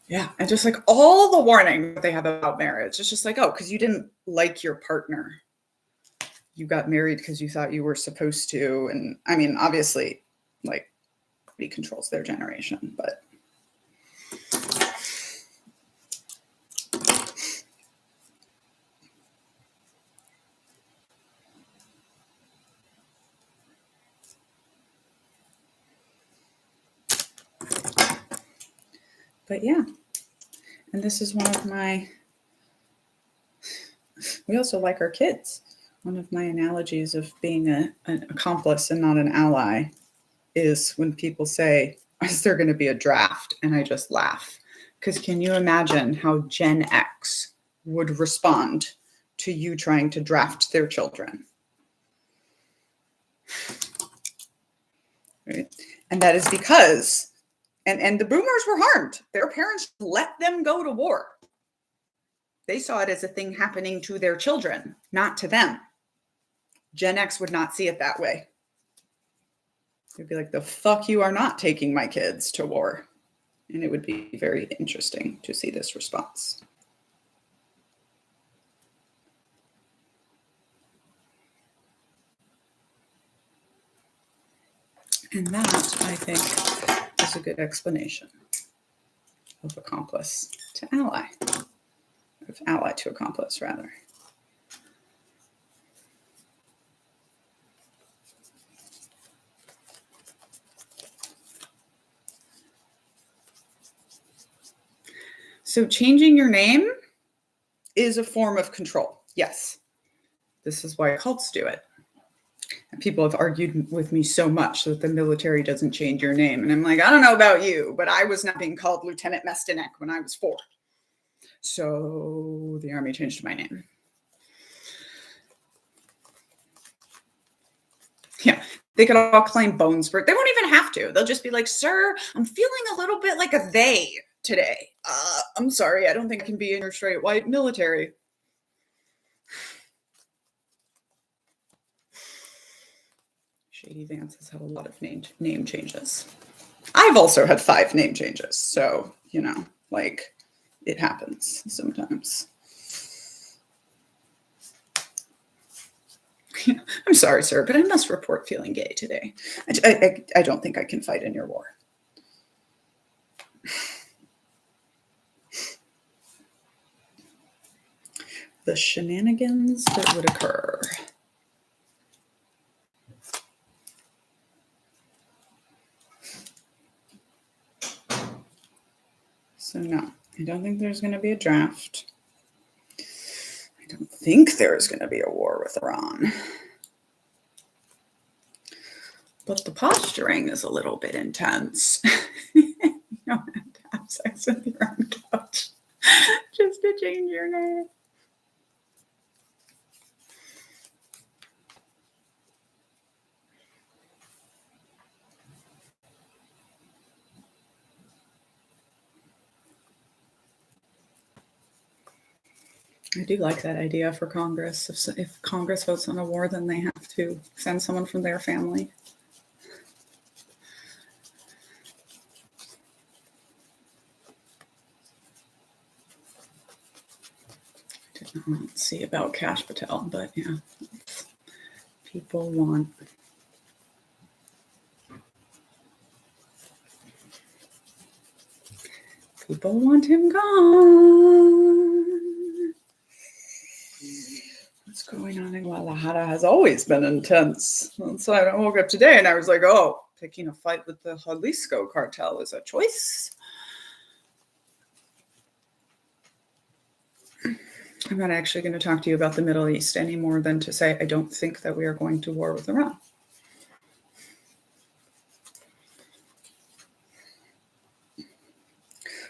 Yeah, and just like all the warning they have about marriage, it's just like, oh, because you didn't like your partner. You got married because you thought you were supposed to. And I mean, obviously, like, he controls their generation, but. But yeah, and this is one of my, we also like our kids. One of my analogies of being an accomplice and not an ally is when people say, is there going to be a draft? And I just laugh. Because can you imagine how Gen X would respond to you trying to draft their children? Right? And that is because, and the boomers were harmed. Their parents let them go to war. They saw it as a thing happening to their children, not to them. Gen X would not see it that way. They'd be like, the fuck you are not taking my kids to war. And it would be very interesting to see this response. And that, I think, is a good explanation of accomplice to ally. Of ally to accomplice, rather. So changing your name is a form of control. Yes. This is why cults do it. And people have argued with me so much that the military doesn't change your name. And I'm like, I don't know about you, but I was not being called Lieutenant Mestinek when I was 4. So the Army changed my name. Yeah, they could all claim Bonesburg. They won't even have to. They'll just be like, sir, I'm feeling a little bit like a they today. I'm sorry, I don't think I can be in your straight white military. Shady Vance has had a lot of name changes. I've also had 5 name changes, so, you know, like, it happens sometimes. I'm sorry, sir, but I must report feeling gay today. I don't think I can fight in your war. The shenanigans that would occur. So no, I don't think there's going to be a draft. I don't think there's going to be a war with Iran. But the posturing is a little bit intense. You don't have to have sex with your own couch just to change your name. I do like that idea for Congress. If Congress votes on a war, then they have to send someone from their family. I did not see about Cash Patel, but yeah, people want. People want him gone. What's going on in Guadalajara has always been intense. And so I woke up today and I was like, oh, picking a fight with the Jalisco cartel is a choice. I'm not actually going to talk to you about the Middle East any more than to say I don't think that we are going to war with Iran.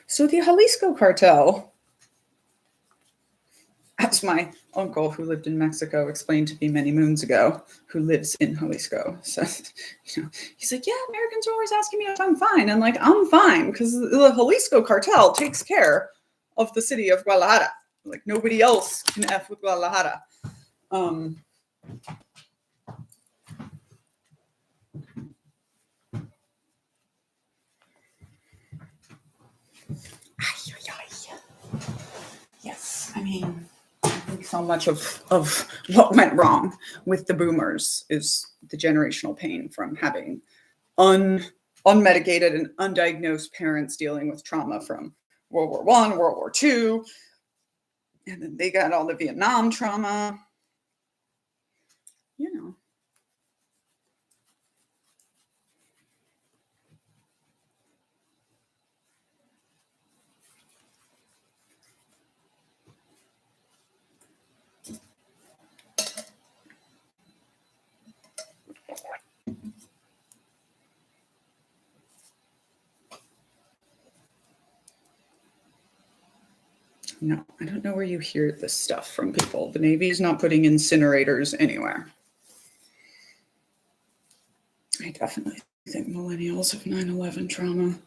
So the Jalisco cartel, as my uncle who lived in Mexico explained to me many moons ago, who lives in Jalisco, so, you know, he's like, yeah, Americans are always asking me if I'm fine. I'm like, I'm fine because the Jalisco cartel takes care of the city of Guadalajara. Like nobody else can F with Guadalajara. Yes, I mean, I think so much of what went wrong with the boomers is the generational pain from having unmedicated and undiagnosed parents dealing with trauma from World War I, World War II, and then they got all the Vietnam trauma. You know. No, I don't know where you hear this stuff from people. The Navy's not putting incinerators anywhere. I definitely think millennials have 9/11 trauma.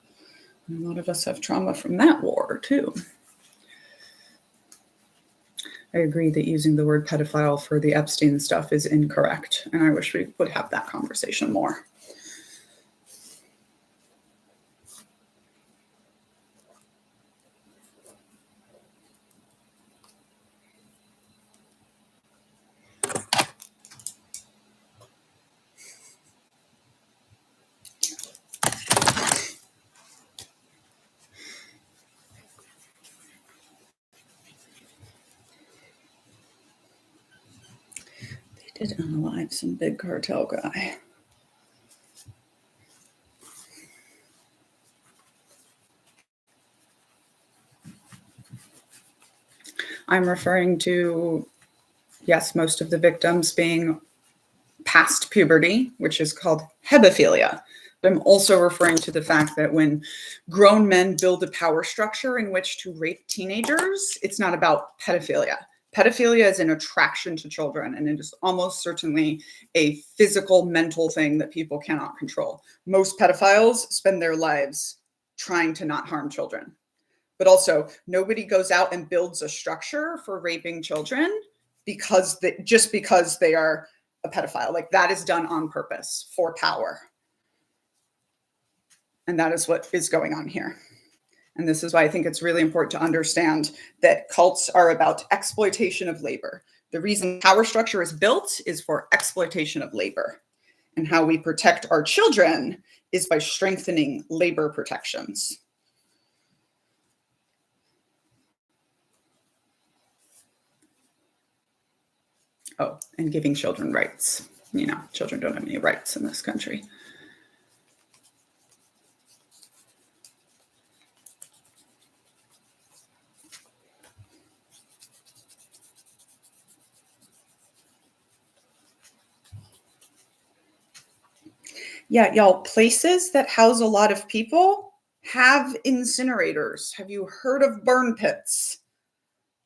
And a lot of us have trauma from that war, too. I agree that using the word pedophile for the Epstein stuff is incorrect, and I wish we would have that conversation more. They did unalive some big cartel guy. I'm referring to, yes, most of the victims being past puberty, which is called hebephilia. But I'm also referring to the fact that when grown men build a power structure in which to rape teenagers, it's not about pedophilia. Pedophilia is an attraction to children, and it is almost certainly a physical, mental thing that people cannot control. Most pedophiles spend their lives trying to not harm children. But also, nobody goes out and builds a structure for raping children just because they are a pedophile. Like, that is done on purpose for power. And that is what is going on here. And this is why I think it's really important to understand that cults are about exploitation of labor. The reason power structure is built is for exploitation of labor. And how we protect our children is by strengthening labor protections. Oh, and giving children rights. You know, children don't have any rights in this country. Yeah, y'all, places that house a lot of people have incinerators. Have you heard of burn pits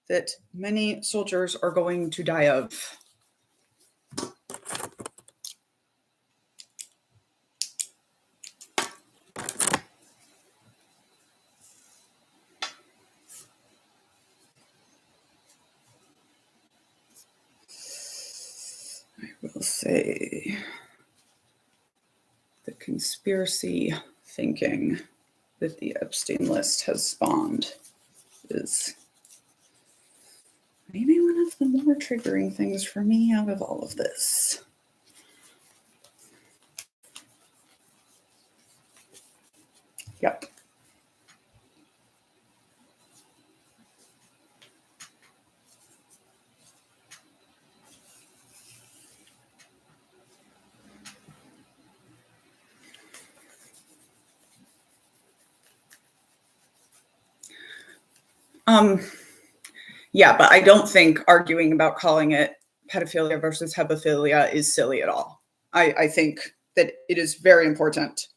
that many soldiers are going to die of? I will say the conspiracy thinking that the Epstein list has spawned is maybe one of the more triggering things for me out of all of this. Yep. Yeah, but I don't think arguing about calling it pedophilia versus hebephilia is silly at all. I think that it is very important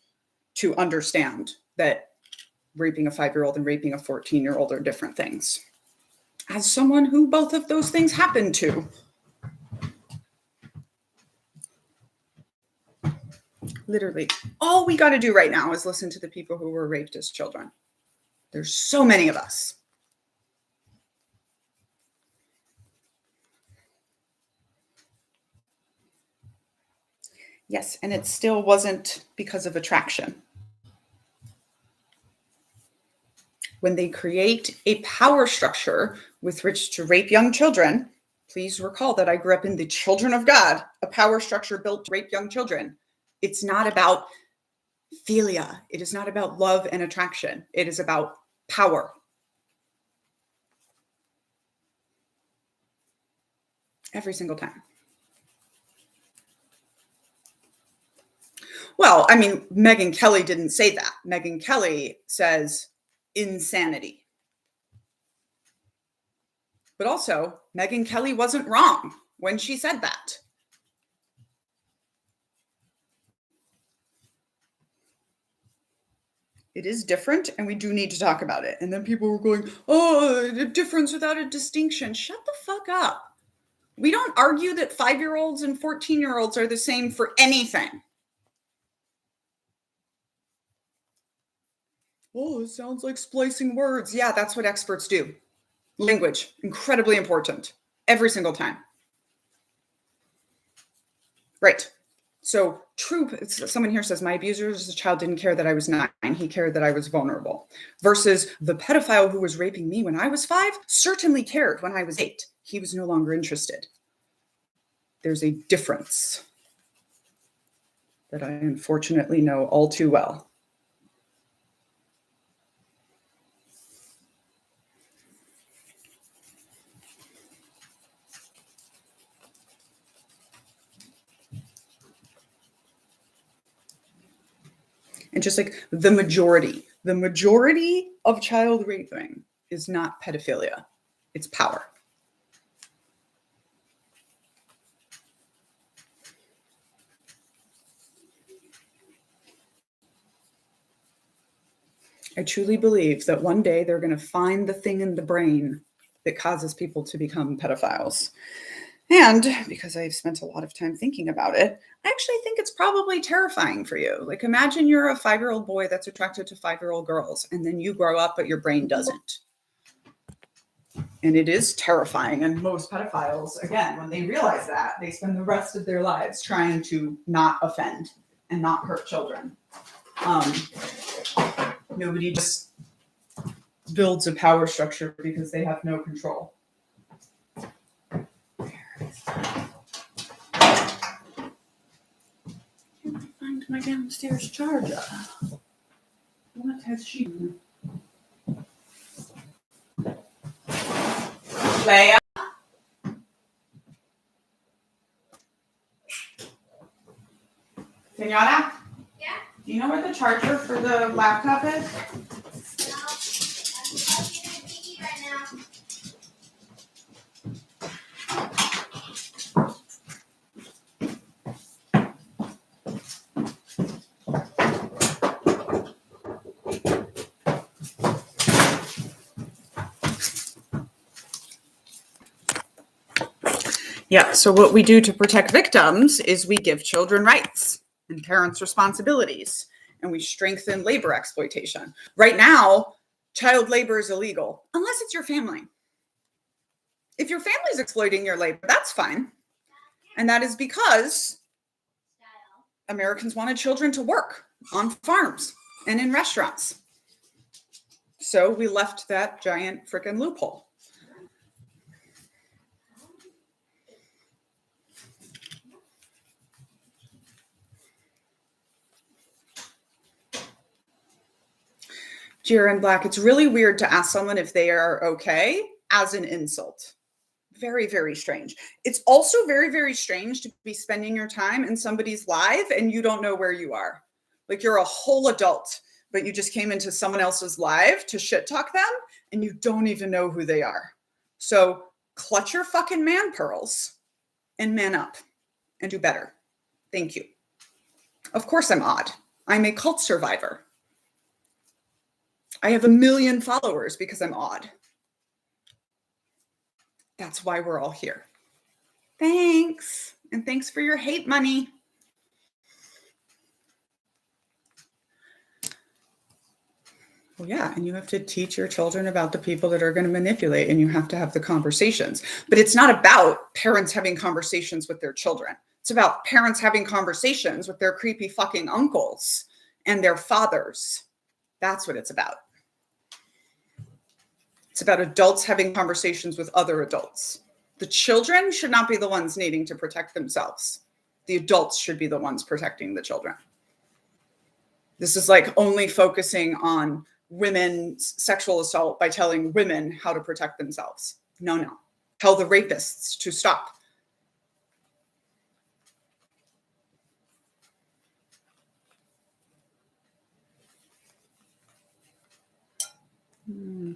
to understand that raping a 5-year-old and raping a 14-year-old are different things. As someone who both of those things happen to. Literally, all we got to do right now is listen to the people who were raped as children. There's so many of us. Yes, and it still wasn't because of attraction. When they create a power structure with which to rape young children, please recall that I grew up in the children of God, a power structure built to rape young children. It's not about philia. It is not about love and attraction. It is about power. Every single time. Well, I mean, Megyn Kelly didn't say that. Megyn Kelly says insanity. But also, Megyn Kelly wasn't wrong when she said that. It is different, and we do need to talk about it. And then people were going, oh, a difference without a distinction. Shut the fuck up. We don't argue that 5-year-olds and 14-year-olds are the same for anything. Oh, it sounds like splicing words. Yeah, that's what experts do. Language, incredibly important. Every single time. Right. So someone here says, my abuser as a child didn't care that I was 9. He cared that I was vulnerable. Versus the pedophile who was raping me when I was 5 certainly cared when I was 8. He was no longer interested. There's a difference that I unfortunately know all too well. And just like the majority of child raping is not pedophilia. It's power. I truly believe that one day they're going to find the thing in the brain that causes people to become pedophiles. And because I've spent a lot of time thinking about it, I actually think it's probably terrifying for you. Like, imagine you're a 5-year-old boy that's attracted to 5-year-old girls, and then you grow up, but your brain doesn't. And it is terrifying. And most pedophiles, again, when they realize that, they spend the rest of their lives trying to not offend and not hurt children. Nobody just builds a power structure because they have no control. Can't find my downstairs charger. What has she done? Leia? Senora? Yeah? Do you know where the charger for the laptop is? No. I'm looking at TV right now. Yeah, so what we do to protect victims is we give children rights and parents responsibilities, and we strengthen labor exploitation. Right now, child labor is illegal, unless it's your family. If your family's exploiting your labor, that's fine. And that is because Americans wanted children to work on farms and in restaurants. So we left that giant frickin' loophole. Jira and Black, it's really weird to ask someone if they are okay as an insult. Very, very strange. It's also very, very strange to be spending your time in somebody's live and you don't know where you are. Like, you're a whole adult, but you just came into someone else's live to shit talk them and you don't even know who they are. So clutch your fucking man pearls and man up and do better. Thank you. Of course I'm odd. I'm a cult survivor. I have 1 million followers because I'm odd. That's why we're all here. Thanks. And thanks for your hate money. Well, yeah, and you have to teach your children about the people that are going to manipulate, and you have to have the conversations. But it's not about parents having conversations with their children. It's about parents having conversations with their creepy fucking uncles and their fathers. That's what it's about. It's about adults having conversations with other adults. The children should not be the ones needing to protect themselves. The adults should be the ones protecting the children. This is like only focusing on women's sexual assault by telling women how to protect themselves. No. Tell the rapists to stop.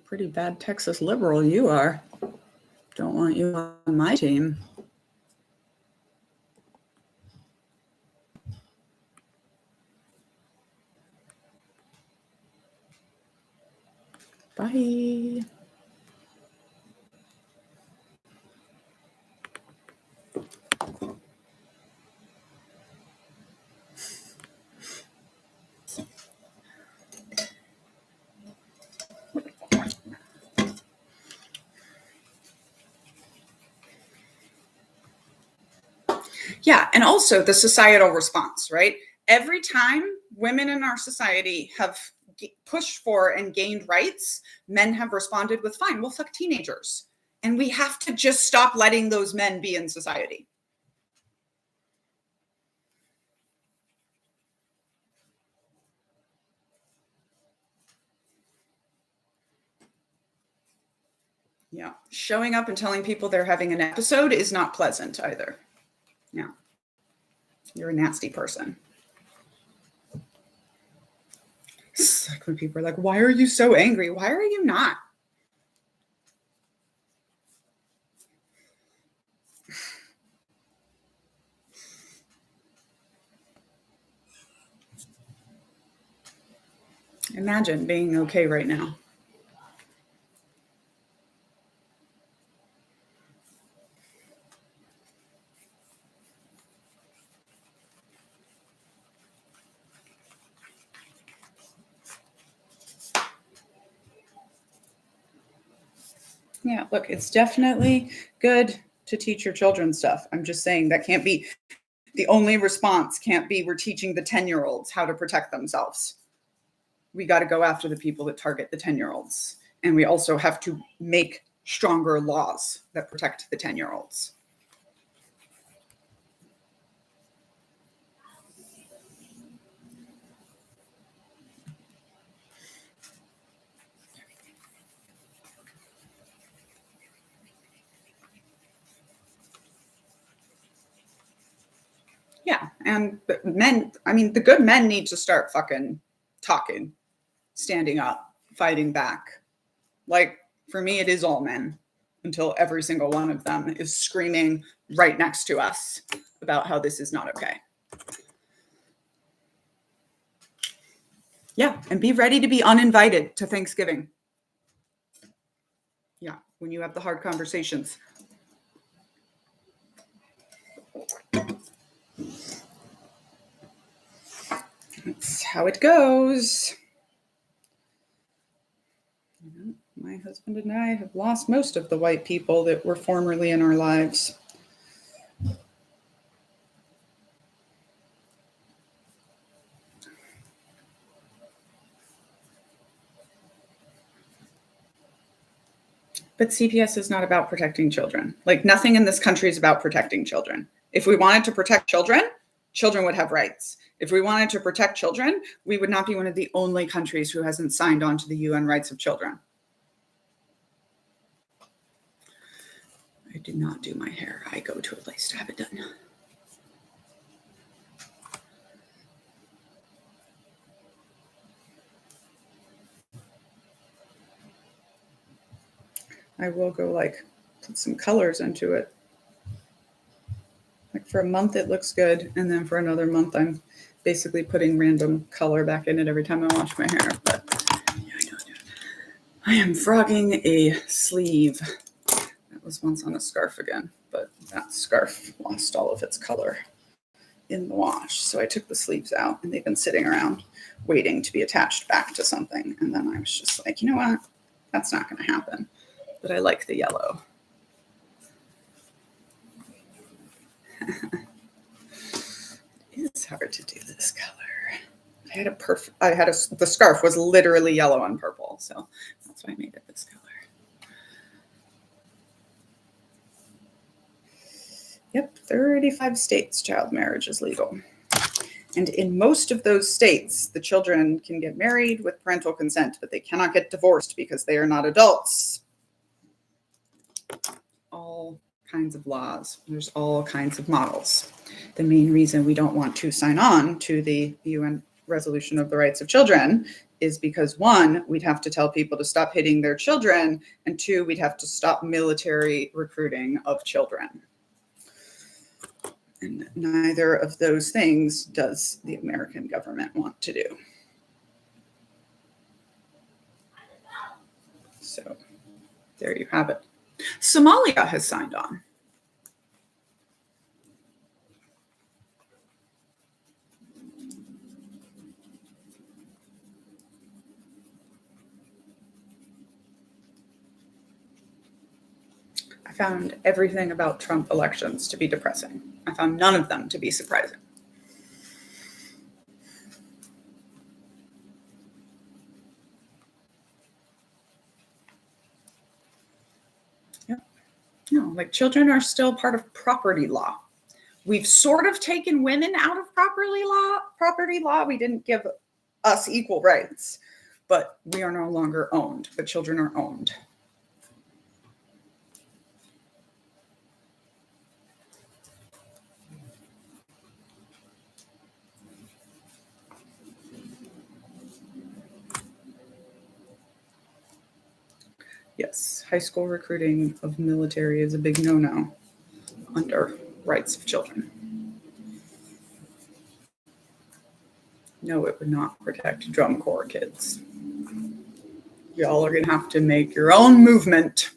Pretty bad Texas liberal you are. Don't want you on my team. Bye. Yeah, and also the societal response, right? Every time women in our society have pushed for and gained rights, men have responded with, fine, we'll fuck teenagers. And we have to just stop letting those men be in society. Yeah, showing up and telling people they're having an episode is not pleasant either. Yeah, you're a nasty person. It's like when people are like, why are you so angry? Why are you not? Imagine being okay right now. Yeah, look, it's definitely good to teach your children stuff. I'm just saying that can't be the only response. Can't be we're teaching the 10-year-olds how to protect themselves. We got to go after the people that target the 10-year-olds. And we also have to make stronger laws that protect the 10-year-olds. Yeah, and men, I mean, the good men need to start fucking talking, standing up, fighting back. Like, for me, it is all men until every single one of them is screaming right next to us about how this is not okay. Yeah, and be ready to be uninvited to Thanksgiving. Yeah, when you have the hard conversations. That's how it goes. My husband and I have lost most of the white people that were formerly in our lives. But CPS is not about protecting children. Like, nothing in this country is about protecting children. If we wanted to protect children, children would have rights. If we wanted to protect children, we would not be one of the only countries who hasn't signed on to the UN rights of children. I do not do my hair. I go to a place to have it done. I will go like put some colors into it. Like for a month it looks good, and then for another month I'm basically putting random color back in it every time I wash my hair. But yeah, I am frogging a sleeve. That was once on a scarf again, but that scarf lost all of its color in the wash. So I took the sleeves out, and they've been sitting around waiting to be attached back to something. And then I was just like, you know what? That's not going to happen. But I like the yellow. It's hard to do this color. The scarf was literally yellow and purple, so that's why I made it this color. Yep, 35 states child marriage is legal. And in most of those states, the children can get married with parental consent, but they cannot get divorced because they are not adults. All kinds of laws. There's all kinds of models. The main reason we don't want to sign on to the UN Resolution of the Rights of Children is because, one, we'd have to tell people to stop hitting their children, and two, we'd have to stop military recruiting of children. And neither of those things does the American government want to do. So there you have it. Somalia has signed on. I found everything about Trump elections to be depressing. I found none of them to be surprising. Yep. No, like children are still part of property law. We've sort of taken women out of property law. We didn't give us equal rights, but we are no longer owned. But children are owned. Yes, high school recruiting of military is a big no-no under rights of children. No, it would not protect drum corps kids. Y'all are going to have to make your own movement.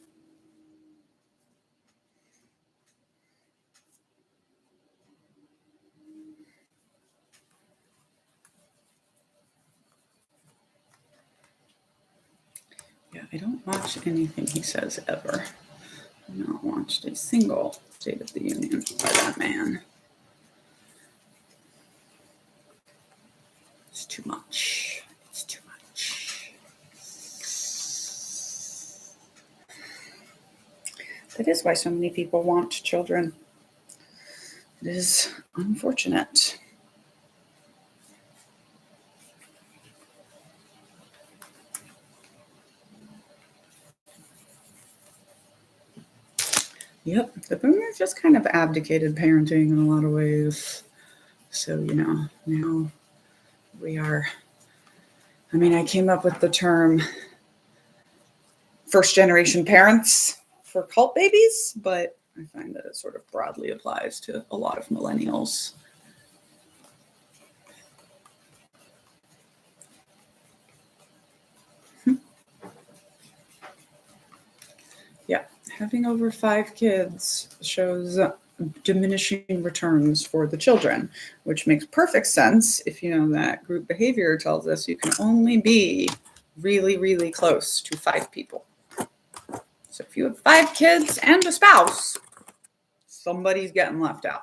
Yeah, I don't watch anything he says ever. I've not watched a single State of the Union by that man. It's too much. It's too much. That is why so many people want children. It is unfortunate. Yep, the boomers just kind of abdicated parenting in a lot of ways. So, now we are, I came up with the term first generation parents for cult babies, but I find that it sort of broadly applies to a lot of millennials. Yeah, having over 5 kids shows diminishing returns for the children, which makes perfect sense if you know that group behavior tells us you can only be really, really close to 5 people. So if you have 5 kids and a spouse, somebody's getting left out.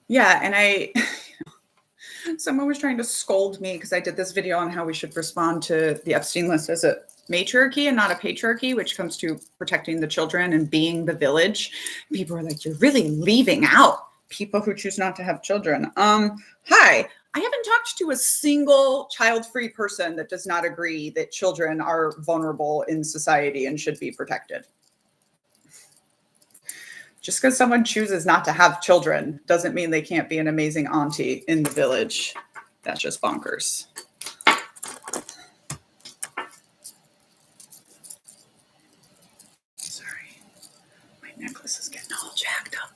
Yeah, and someone was trying to scold me because I did this video on how we should respond to the Epstein list as a matriarchy and not a patriarchy, which comes to protecting the children and being the village. People are like, you're really leaving out people who choose not to have children. Hi, I haven't talked to a single child-free person that does not agree that children are vulnerable in society and should be protected. Just because someone chooses not to have children doesn't mean they can't be an amazing auntie in the village. That's just bonkers. Sorry, my necklace is getting all jacked up.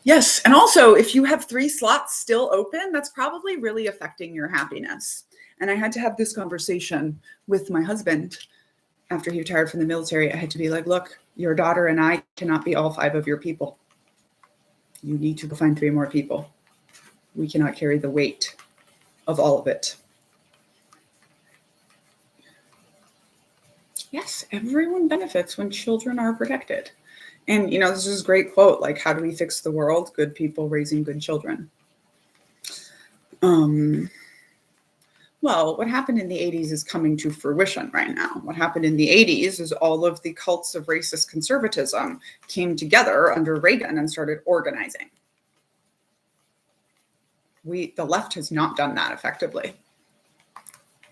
Yes, and also if you have 3 slots still open, that's probably really affecting your happiness. And I had to have this conversation with my husband after he retired from the military. I had to be like, look, your daughter and I cannot be all 5 of your people. You need to go find 3 more people. We cannot carry the weight of all of it. Yes, everyone benefits when children are protected. And, this is a great quote, like, how do we fix the world? Good people raising good children. Well, what happened in the 80s is coming to fruition right now. What happened in the 80s is all of the cults of racist conservatism came together under Reagan and started organizing. The left has not done that effectively.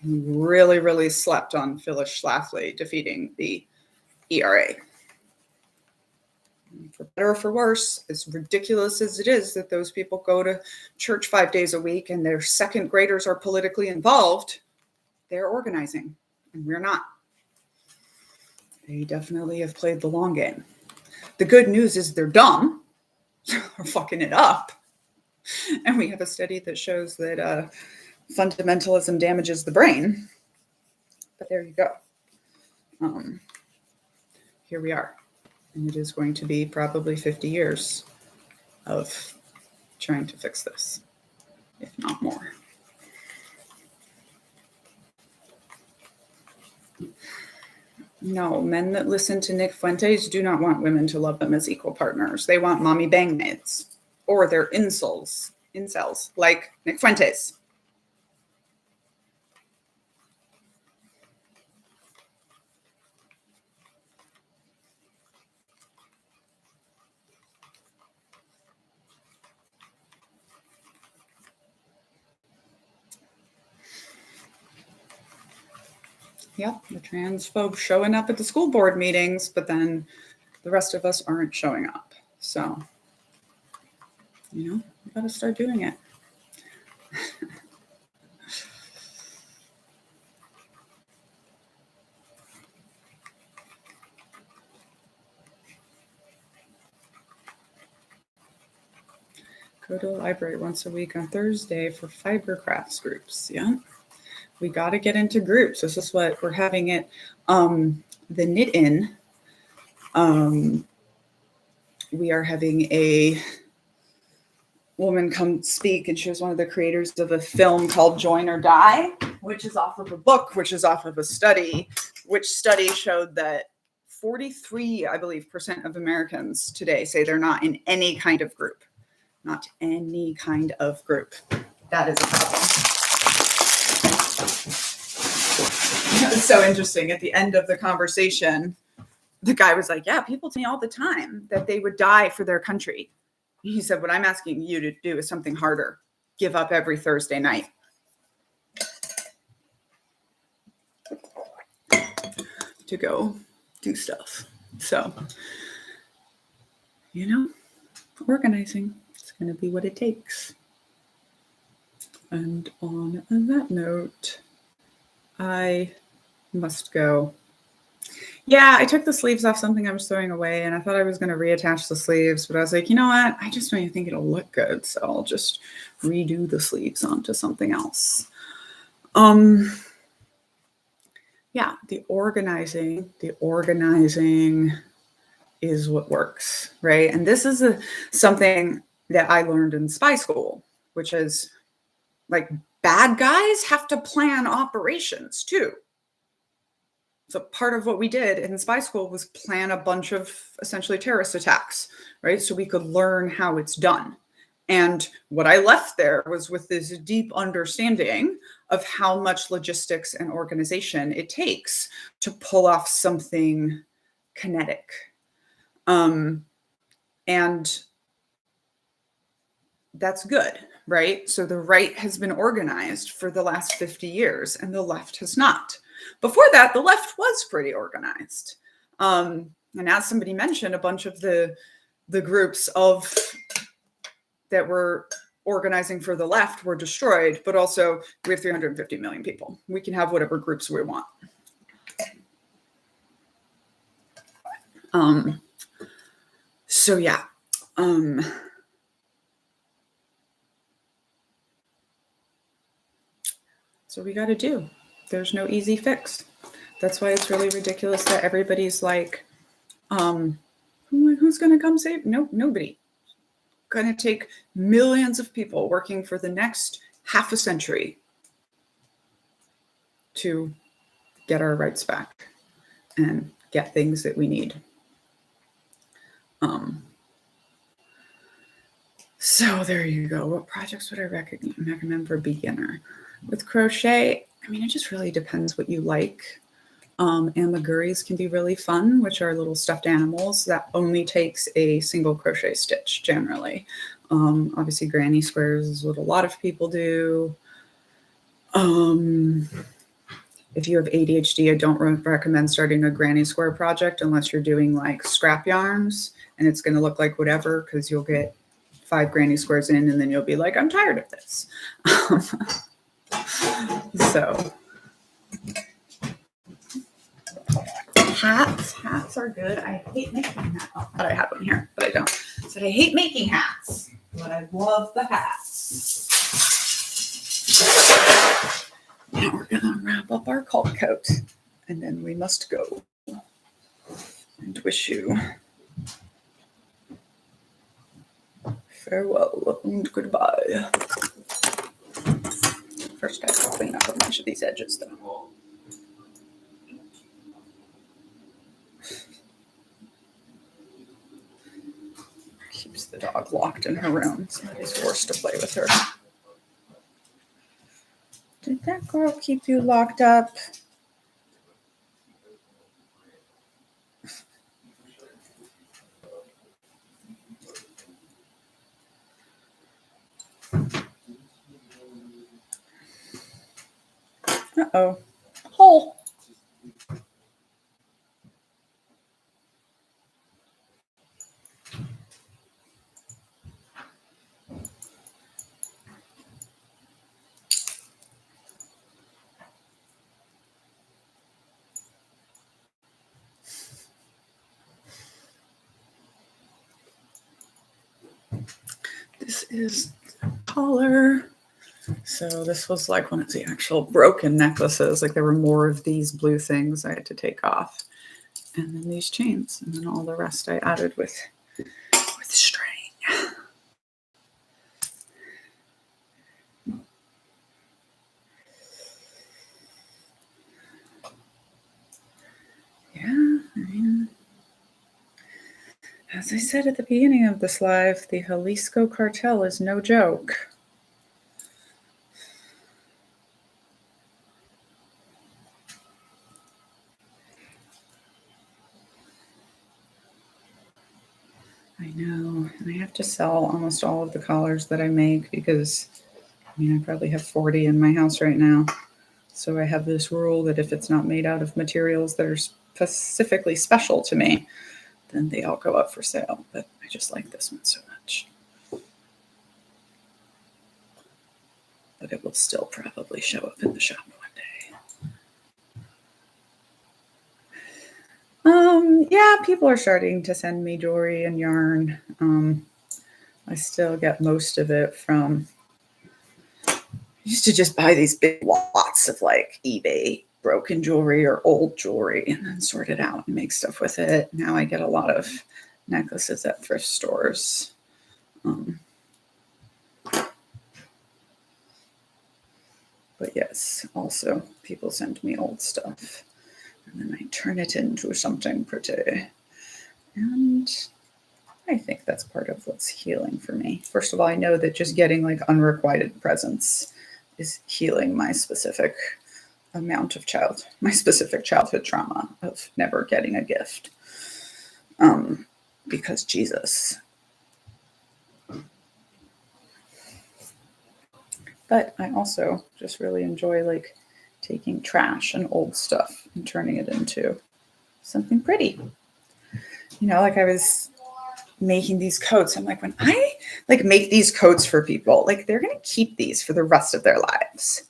We really, really slept on Phyllis Schlafly defeating the ERA. For better or for worse, as ridiculous as it is that those people go to church 5 days a week and their second graders are politically involved, they're organizing, and we're not. They definitely have played the long game. The good news is they're dumb, or fucking it up. And we have a study that shows that fundamentalism damages the brain. But there you go. Here we are. And it is going to be probably 50 years of trying to fix this, if not more. No, men that listen to Nick Fuentes do not want women to love them as equal partners. They want mommy bangmaids, or they're incels like Nick Fuentes. Yep, the transphobes showing up at the school board meetings, but then the rest of us aren't showing up. So, we gotta start doing it. Go to the library once a week on Thursday for fiber crafts groups. Yeah. We got to get into groups. This is what we're having it. The knit in. We are having a woman come speak, and she was one of the creators of a film called Join or Die, which is off of a book, which is off of a study, which study showed that 43, I believe, percent of Americans today say they're not in any kind of group. Not any kind of group. That is a problem. It was so interesting. At the end of the conversation, the guy was like, yeah, people tell me all the time that they would die for their country. He said, what I'm asking you to do is something harder. Give up every Thursday night. To go do stuff. So, organizing. It's going to be what it takes. And on that note, I must go. Yeah, I took the sleeves off something I was throwing away, and I thought I was going to reattach the sleeves, but I was like, you know what? I just don't even think it'll look good, so I'll just redo the sleeves onto something else. Yeah, the organizing is what works, right? And this is something that I learned in spy school, which is like bad guys have to plan operations too. So part of what we did in spy school was plan a bunch of essentially terrorist attacks, right? So we could learn how it's done. And what I left there was with this deep understanding of how much logistics and organization it takes to pull off something kinetic. And that's good, right? So the right has been organized for the last 50 years and the left has not. Before that, the left was pretty organized. And as somebody mentioned, a bunch of the groups that were organizing for the left were destroyed, but also we have 350 million people. We can have whatever groups we want. So yeah. So we got to do. There's no easy fix. That's why it's really ridiculous that everybody's like, who's going to come save? No, nobody. Going to take millions of people working for the next half a century to get our rights back and get things that we need. So there you go. What projects would I recommend for a beginner? With crochet, I mean, it just really depends what you like. Amaguris can be really fun, which are little stuffed animals that only takes a single crochet stitch generally. Obviously, granny squares is what a lot of people do. If you have ADHD, I don't recommend starting a granny square project unless you're doing like scrap yarns, and it's going to look like whatever because you'll get 5 granny squares in and then you'll be like, I'm tired of this. So hats are good. I hate making hats. Oh, I thought I had one here, but I don't. So I hate making hats, but I love the hats. Now we're gonna wrap up our cult coat, and then we must go and wish you farewell and goodbye. First, I have to clean up a bunch of these edges, though. Keeps the dog locked in her room, so he's forced to play with her. Did that girl keep you locked up? Uh-oh. Hole. This is the collar. So this was like one of the actual broken necklaces. Like there were more of these blue things I had to take off. And then these chains. And then all the rest I added with string. As I said at the beginning of this live, the Jalisco cartel is no joke. I know, and I have to sell almost all of the collars that I make because, I mean, I probably have 40 in my house right now. So I have this rule that if it's not made out of materials that are specifically special to me, then they all go up for sale. But I just like this one so much. But it will still probably show up in the shop one day. Yeah, people are starting to send me jewelry and yarn. I still get most of it from, I used to just buy these big lots of like eBay broken jewelry or old jewelry and then sort it out and make stuff with it. Now I get a lot of necklaces at thrift stores. But yes, also people send me old stuff and then I turn it into something pretty. And I think that's part of what's healing for me. First of all, I know that just getting like unrequited presents is healing my specific childhood trauma of never getting a gift. Because Jesus. But I also just really enjoy like taking trash and old stuff and turning it into something pretty. You know, like I was making these coats. I'm like, when I like make these coats for people, like they're going to keep these for the rest of their lives.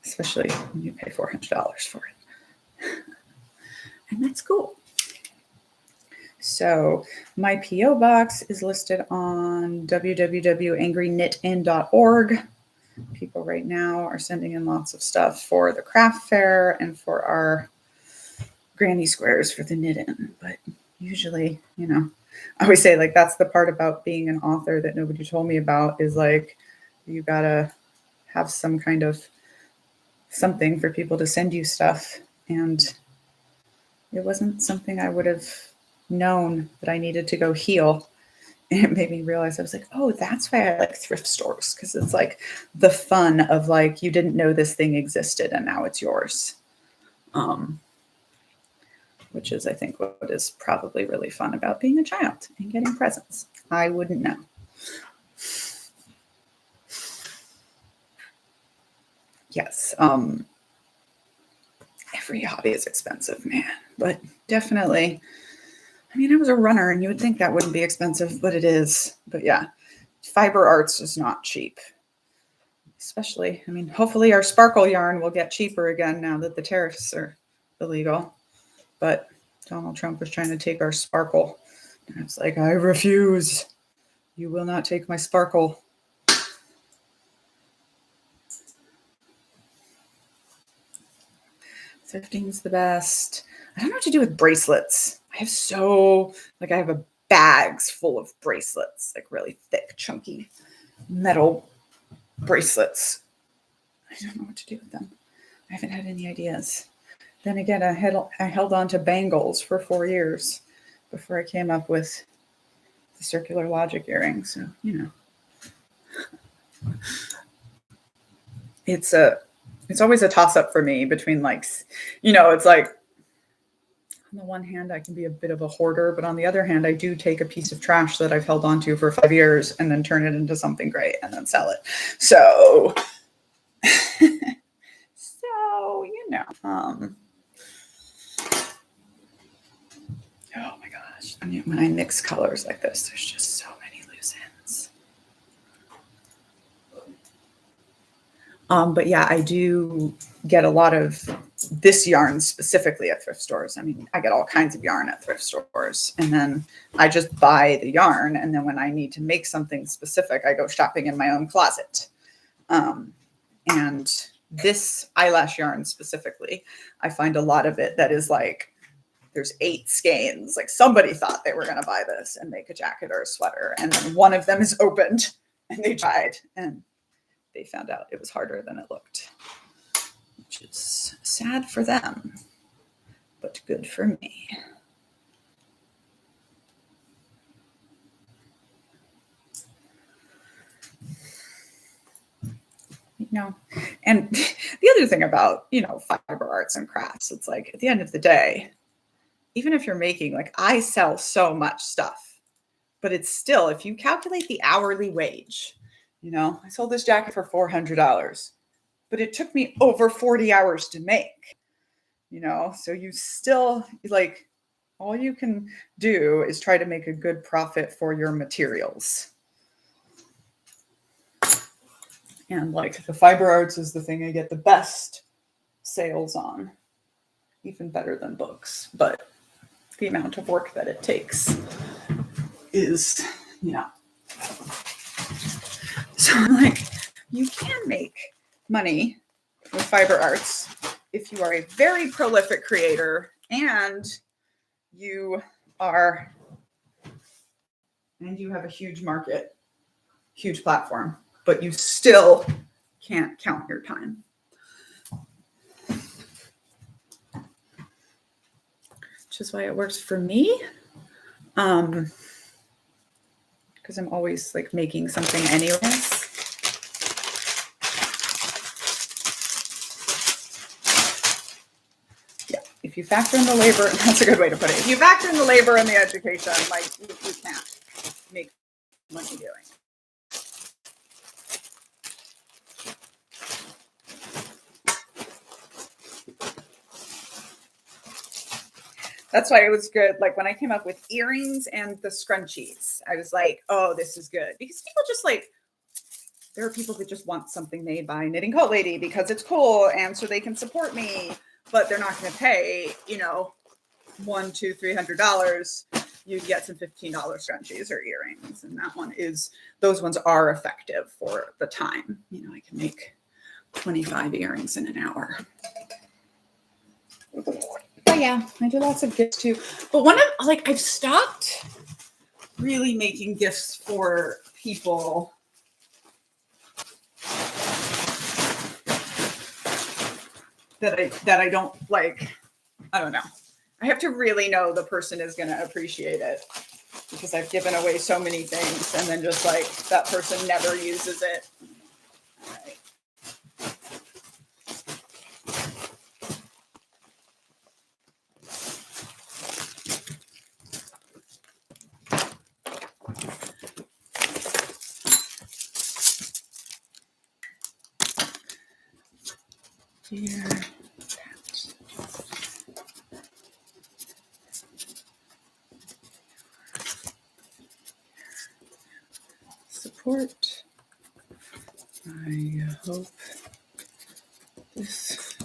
Especially when you pay $400 for it. And that's cool. So my P.O. box is listed on www.angryknitin.org. People right now are sending in lots of stuff for the craft fair and for our granny squares for the knit-in. But usually, you know, I always say like that's the part about being an author that nobody told me about is like you gotta have some kind of something for people to send you stuff. And it wasn't something I would have known that I needed to go heal. And it made me realize I was like, oh, that's why I like thrift stores. Because it's like the fun of like, you didn't know this thing existed and now it's yours. Which is, I think, what is probably really fun about being a child and getting presents. I wouldn't know. Yes. Every hobby is expensive, man. But definitely, I mean, I was a runner and you would think that wouldn't be expensive, but it is. But yeah, fiber arts is not cheap. Especially, I mean, hopefully our sparkle yarn will get cheaper again now that the tariffs are illegal. But Donald Trump was trying to take our sparkle. And I was like, I refuse. You will not take my sparkle. Thrifting's the best. I don't know what to do with bracelets. I have a bags full of bracelets, like really thick, chunky metal bracelets. I don't know what to do with them. I haven't had any ideas. Then again, I held on to bangles for 4 years before I came up with the circular logic earring. So, you know, it's always a toss up for me between like, you know, it's like on the one hand, I can be a bit of a hoarder, but on the other hand, I do take a piece of trash that I've held onto for 5 years and then turn it into something great and then sell it. So, you know, oh my gosh. I mean, when I mix colors like this, there's just so many loose ends. But yeah, I do get a lot of this yarn specifically at thrift stores. I mean, I get all kinds of yarn at thrift stores and then I just buy the yarn. And then when I need to make something specific, I go shopping in my own closet. And this eyelash yarn specifically, I find a lot of it that is like, there's 8 skeins. Like somebody thought they were going to buy this and make a jacket or a sweater. And then one of them is opened and they tried and they found out it was harder than it looked, which is sad for them, but good for me. No. And the other thing about, fiber arts and crafts, it's like at the end of the day, even if you're making, like, I sell so much stuff, but it's still, if you calculate the hourly wage, I sold this jacket for $400, but it took me over 40 hours to make, so you still, like, all you can do is try to make a good profit for your materials. And like the fiber arts is the thing I get the best sales on, even better than books. But the amount of work that it takes is, So I'm like, you can make money with fiber arts if you are a very prolific creator and you have a huge market, huge platform, but you still can't count your time. Which is why it works for me. Because I'm always like making something anyways. Yeah, if you factor in the labor, that's a good way to put it. If you factor in the labor and the education, like you can't make money doing it. That's why it was good. Like when I came up with earrings and the scrunchies, I was like, oh, this is good. Because people just like, there are people that just want something made by Knitting Coat Lady because it's cool and so they can support me, but they're not going to pay, $100, $200, $300. You get some $15 scrunchies or earrings. And those ones are effective for the time. I can make 25 earrings in an hour. But yeah, I do lots of gifts too. But I've stopped really making gifts for people that I don't like. I don't know. I have to really know the person is going to appreciate it because I've given away so many things and then just like that person never uses it. All right. Dear Pat, support. I hope this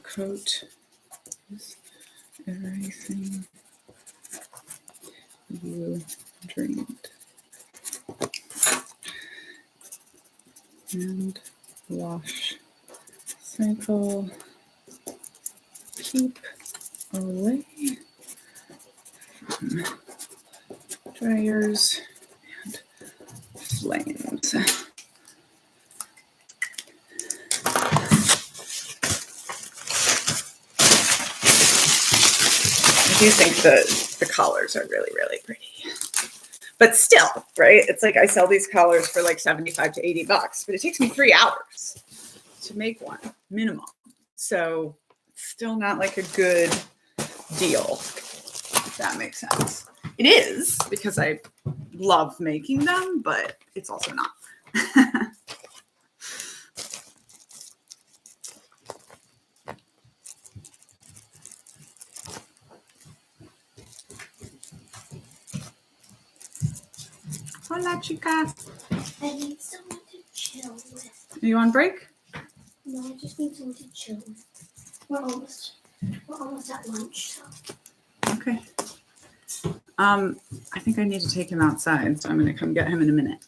coat is everything you dreamed. And wash, cycle, keep away from dryers and flames. I do think the collars are really, really pretty. But still, right? It's like I sell these collars for like 75 to 80 bucks, but it takes me 3 hours to make one minimum. So still not like a good deal, if that makes sense. It is because I love making them, but it's also not. Hola, chica. I need someone to chill with. Are you on break? No, I just need someone to chill with. We're almost at lunch, so. Okay. I think I need to take him outside, so I'm going to come get him in a minute.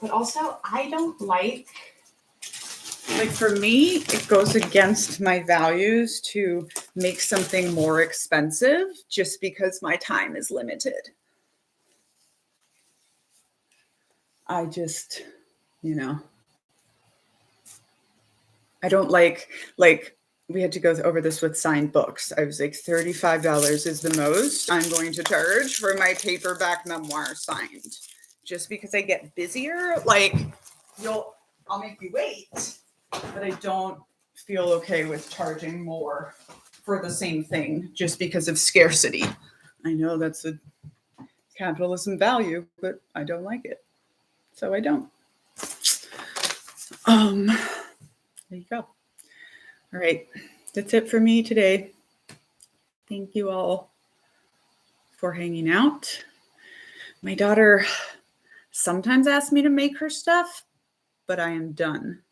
But also, I don't like for me, it goes against my values to make something more expensive just because my time is limited. I just, I don't like we had to go over this with signed books. I was like, $35 is the most I'm going to charge for my paperback memoir signed. Just because I get busier, like I'll make you wait, but I don't feel okay with charging more for the same thing just because of scarcity. I know that's a capitalism value, but I don't like it. So I don't. There you go. All right. That's it for me today. Thank you all for hanging out. My daughter sometimes asks me to make her stuff, but I am done.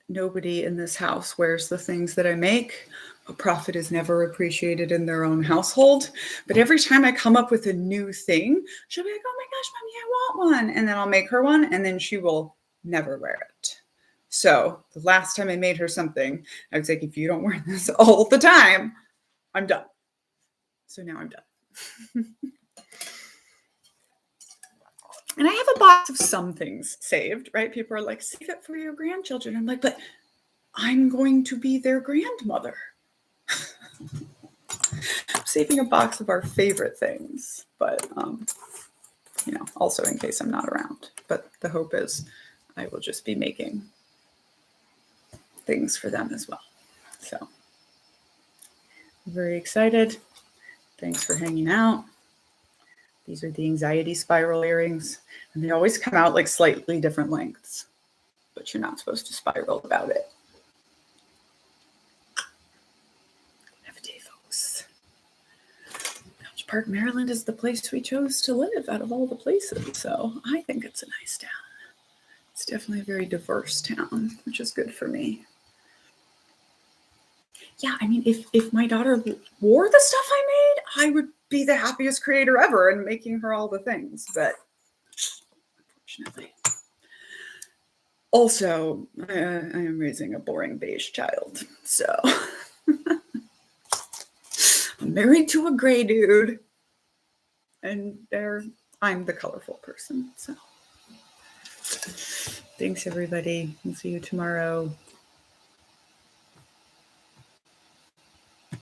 Nobody in this house wears the things that I make. A profit is never appreciated in their own household. But every time I come up with a new thing, she'll be like, oh my gosh, Mommy, I want one. And then I'll make her one, and then she will never wear it. So the last time I made her something, I was like, if you don't wear this all the time, I'm done. So now I'm done. And I have a box of some things saved, right? People are like, save it for your grandchildren. I'm like, but I'm going to be their grandmother. I'm saving a box of our favorite things, but, also in case I'm not around. But the hope is I will just be making things for them as well. So I'm very excited. Thanks for hanging out. These are the anxiety spiral earrings, and they always come out like slightly different lengths, but you're not supposed to spiral about it. Have a day, folks. Couch Park, Maryland is the place we chose to live out of all the places, so I think it's a nice town. It's definitely a very diverse town, which is good for me. Yeah, I mean, if my daughter wore the stuff I made, I would be the happiest creator ever in making her all the things, but unfortunately. Also, I am raising a boring beige child, so I'm married to a gray dude, and I'm the colorful person, so thanks everybody. We'll see you tomorrow.